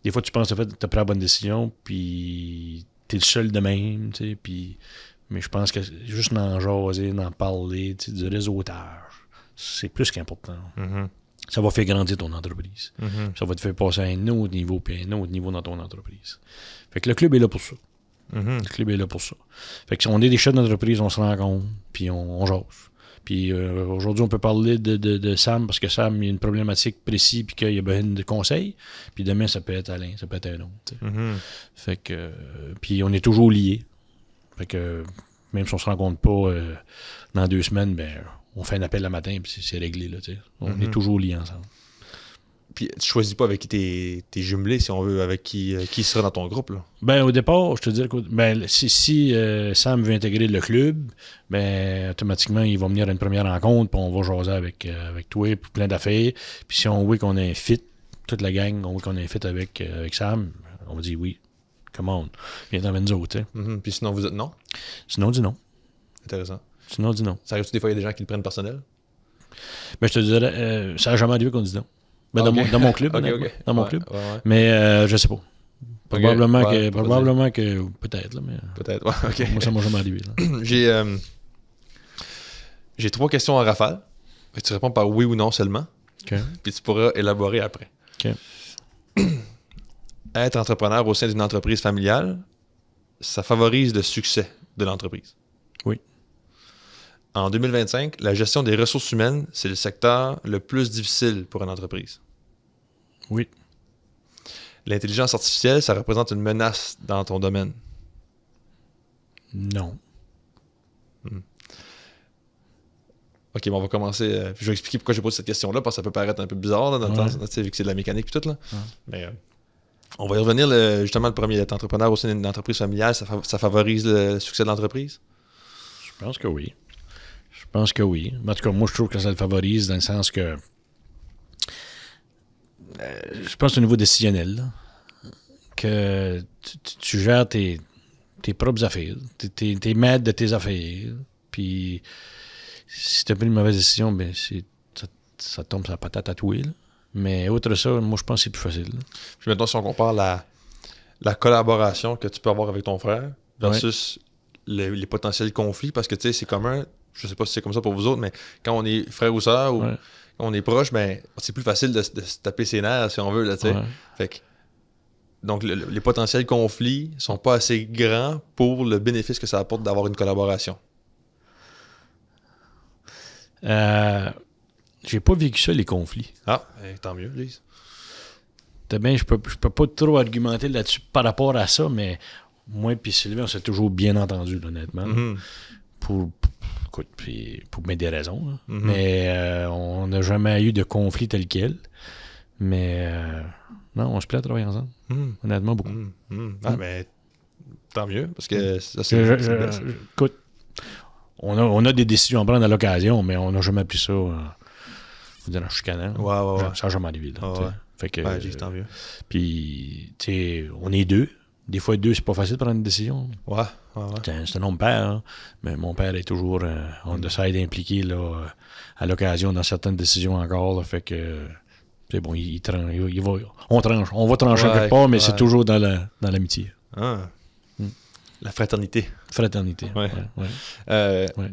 des fois, tu penses que tu as pris la bonne décision, puis tu es le seul de même. Mais je pense que juste d'en jaser, d'en parler, du réseautage, c'est plus qu'important. Mm-hmm. Ça va faire grandir ton entreprise. Mm-hmm. Ça va te faire passer à un autre niveau, puis à un autre niveau dans ton entreprise. Fait que le club est là pour ça. Mm-hmm. Le club est là pour ça. Fait que si on est des chefs d'entreprise, on se rencontre, puis on jase. Puis aujourd'hui, on peut parler de Sam, parce que Sam, il y a une problématique précise, puis qu'il y a besoin de conseils. Puis demain, ça peut être Alain, ça peut être un autre. Mm-hmm. Fait que... puis on est toujours liés. Fait que même si on se rencontre pas dans 2 semaines, ben on fait un appel le matin puis c'est réglé. Là, on est toujours liés ensemble. Puis tu choisis pas avec qui t'es jumelé, si on veut, avec qui sera dans ton groupe, là? Ben au départ, je te dis, si Sam veut intégrer le club, ben automatiquement, il va venir à une première rencontre, puis on va jaser avec toi, puis plein d'affaires. Puis si on voit qu'on a un fit, toute la gang, on voit qu'on a un fit avec Sam, on va dire oui, come on, viens avec nous autres. Puis sinon, vous êtes non? Sinon, dis non. Intéressant. Sinon, dis non. Ça arrive-tu des fois, il y a des gens qui le prennent personnel? Ben je te dirais, ça n'a jamais arrivé qu'on dise non. Ben, dans mon club, dans mon club. Ouais. Mais je sais pas. Probablement que peut-être, là, mais peut-être, ouais, ok. Moi, ça m'a jamais arrivé. J'ai 3 questions en rafale. Tu réponds par oui ou non seulement. Okay. Puis tu pourras élaborer après. Okay. Être entrepreneur au sein d'une entreprise familiale, ça favorise le succès de l'entreprise. Oui. En 2025, la gestion des ressources humaines, c'est le secteur le plus difficile pour une entreprise. Oui. L'intelligence artificielle, ça représente une menace dans ton domaine. Non. OK, bon, on va commencer. Je vais expliquer pourquoi j'ai posé cette question-là, parce que ça peut paraître un peu bizarre, là, dans le temps, vu que c'est de la mécanique et tout. Là. Mais on va y revenir, justement, le premier, être entrepreneur au sein d'une entreprise familiale, ça favorise le succès de l'entreprise? Je pense que oui. En tout cas, moi, je trouve que ça le favorise dans le sens que je pense au niveau décisionnel, là, que tu gères tes propres affaires, t'es maître de tes affaires, puis si tu as pris une mauvaise décision, ben ça tombe sur la patate à toi. Mais outre ça, moi, je pense que c'est plus facile. Là. Puis maintenant, si on compare la collaboration que tu peux avoir avec ton frère versus les potentiels conflits, parce que tu sais, c'est commun, je sais pas si c'est comme ça pour vous autres, mais quand on est frère ou sœur ou quand on est proche, ben c'est plus facile de se taper ses nerfs, si on veut, là, tu sais. Fait que, donc, les potentiels conflits sont pas assez grands pour le bénéfice que ça apporte d'avoir une collaboration. J'ai pas vécu ça, les conflits. Ah, tant mieux, Lise. Je peux pas trop argumenter là-dessus par rapport à ça, mais moi et Sylvain, on s'est toujours bien entendu, honnêtement. Pour bien des raisons. Mais on n'a jamais eu de conflit tel quel. Mais non, on se plaît à travailler ensemble. Honnêtement, beaucoup. Ah, mais tant mieux, parce que ça, c'est... Écoute, on a des décisions à prendre à l'occasion, mais on n'a jamais pris ça en chicanant. Ça n'a jamais arrivé. Là, fait que, tant mieux. Puis, tu sais, on est 2. Des fois, 2, c'est pas facile de prendre une décision. C'est un homme père, hein, mais mon père est toujours on essaie d'impliquer là, à l'occasion dans certaines décisions encore. Là, fait que c'est bon, on va trancher quelque part, mais c'est toujours dans l'amitié. La fraternité.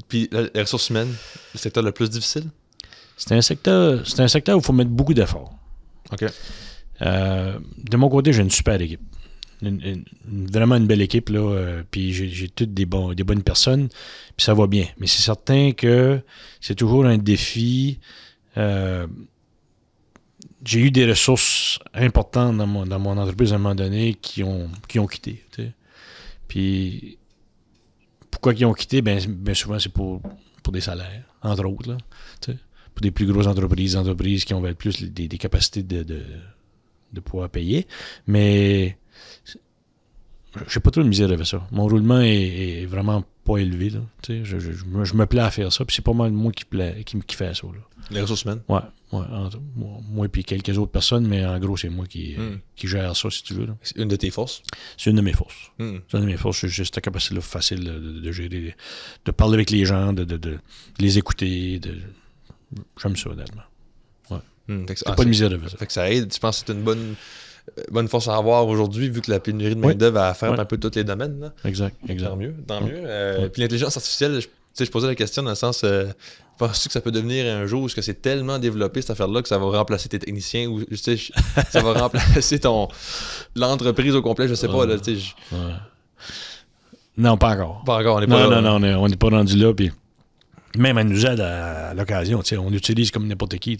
Puis les ressources humaines, le secteur le plus difficile? C'est un secteur où il faut mettre beaucoup d'efforts. OK. De mon côté, j'ai une super équipe. Vraiment une belle équipe, là. Puis j'ai toutes des bonnes personnes, puis ça va bien. Mais c'est certain que c'est toujours un défi. J'ai eu des ressources importantes dans mon entreprise à un moment donné qui ont quitté. T'sais. Puis pourquoi ils ont quitté? Bien souvent, c'est pour des salaires, entre autres. Là, t'sais. Pour des plus grosses entreprises qui ont plus des capacités de pouvoir payer. Mais j'ai pas trop de misère avec ça. Mon roulement est vraiment pas élevé. Là. Je me plais à faire ça. Puis c'est pas mal moi qui fait ça. Là. Les ressources humaines? Ouais. Moi et puis quelques autres personnes, mais en gros, c'est moi qui gère ça, si tu veux. Là. C'est une de tes forces? C'est une de mes forces. C'est une de mes forces. C'est juste la capacité facile de gérer, de parler avec les gens, de les écouter. J'aime ça, honnêtement. Ouais. T'as pas de misère avec ça. Fait que ça aide. Tu penses que c'est une bonne force à avoir aujourd'hui, vu que la pénurie de main-d'œuvre a frappé un peu tous les domaines. Là. Exact. Tant mieux. Puis l'intelligence artificielle, je posais la question dans le sens, penses-tu que ça peut devenir un jour, est-ce que c'est tellement développé cette affaire-là que ça va remplacer tes techniciens ou ça va remplacer l'entreprise au complet, je sais pas. Là, Non, pas encore. Pas encore, on n'est pas là. Non, on n'est pas rendu là, puis même elle nous aide à l'occasion. On l'utilise comme n'importe qui,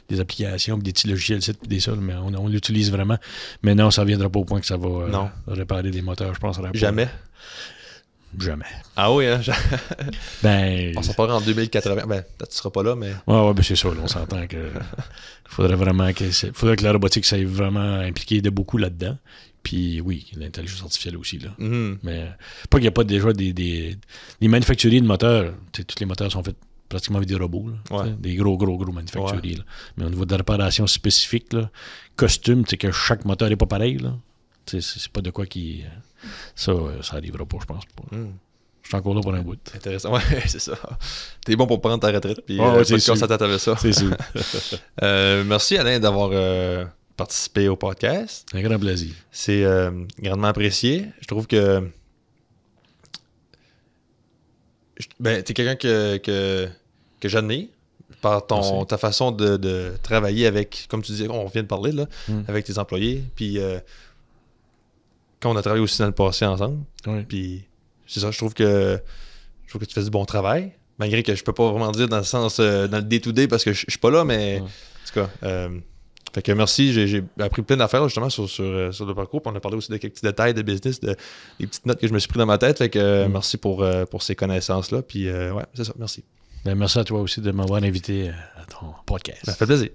des applications, des petits logiciels, des ça, mais on l'utilise vraiment. Mais non, ça ne viendra pas au point que ça va réparer des moteurs, je pense. Jamais? Jamais. Ah oui, hein? Ben. On s'en parlera en 2080. Ben, peut-être que tu seras pas là, mais. Ouais, ben c'est ça. Là, on s'entend que. Faudrait que la robotique soit vraiment impliquée de beaucoup là-dedans. Puis oui, l'intelligence artificielle aussi. Là. Mais pas qu'il n'y a pas déjà des manufacturiers de moteurs. Tous les moteurs sont faits pratiquement avec des robots. Là, des gros manufacturiers. Là. Mais au niveau de la réparation spécifique, là, costume, que chaque moteur n'est pas pareil. Là. C'est pas de quoi qui. Ça arrivera pas, je pense pas. Je suis encore là pour un bout. Intéressant. Ouais, c'est ça. T'es bon pour prendre ta retraite. Puis ça t'attendait ça. C'est sûr. Merci, Alain, d'avoir participé au podcast. Un grand plaisir. C'est grandement apprécié. Je trouve que. T'es quelqu'un que j'admire par ta façon de travailler avec, comme tu disais, on vient de parler, là, avec tes employés. Puis quand on a travaillé aussi dans le passé ensemble. Puis c'est ça, je trouve que tu fais du bon travail, malgré que je peux pas vraiment dire dans le sens, dans le day-to-day, parce que je suis pas là, mais en tout cas, fait que merci, j'ai appris plein d'affaires justement sur le parcours, puis on a parlé aussi de quelques petits détails de business, des petites notes que je me suis pris dans ma tête, fait que merci pour ces connaissances-là, puis ouais, c'est ça, merci. Ben, merci à toi aussi de m'avoir invité à ton podcast. Ça fait plaisir.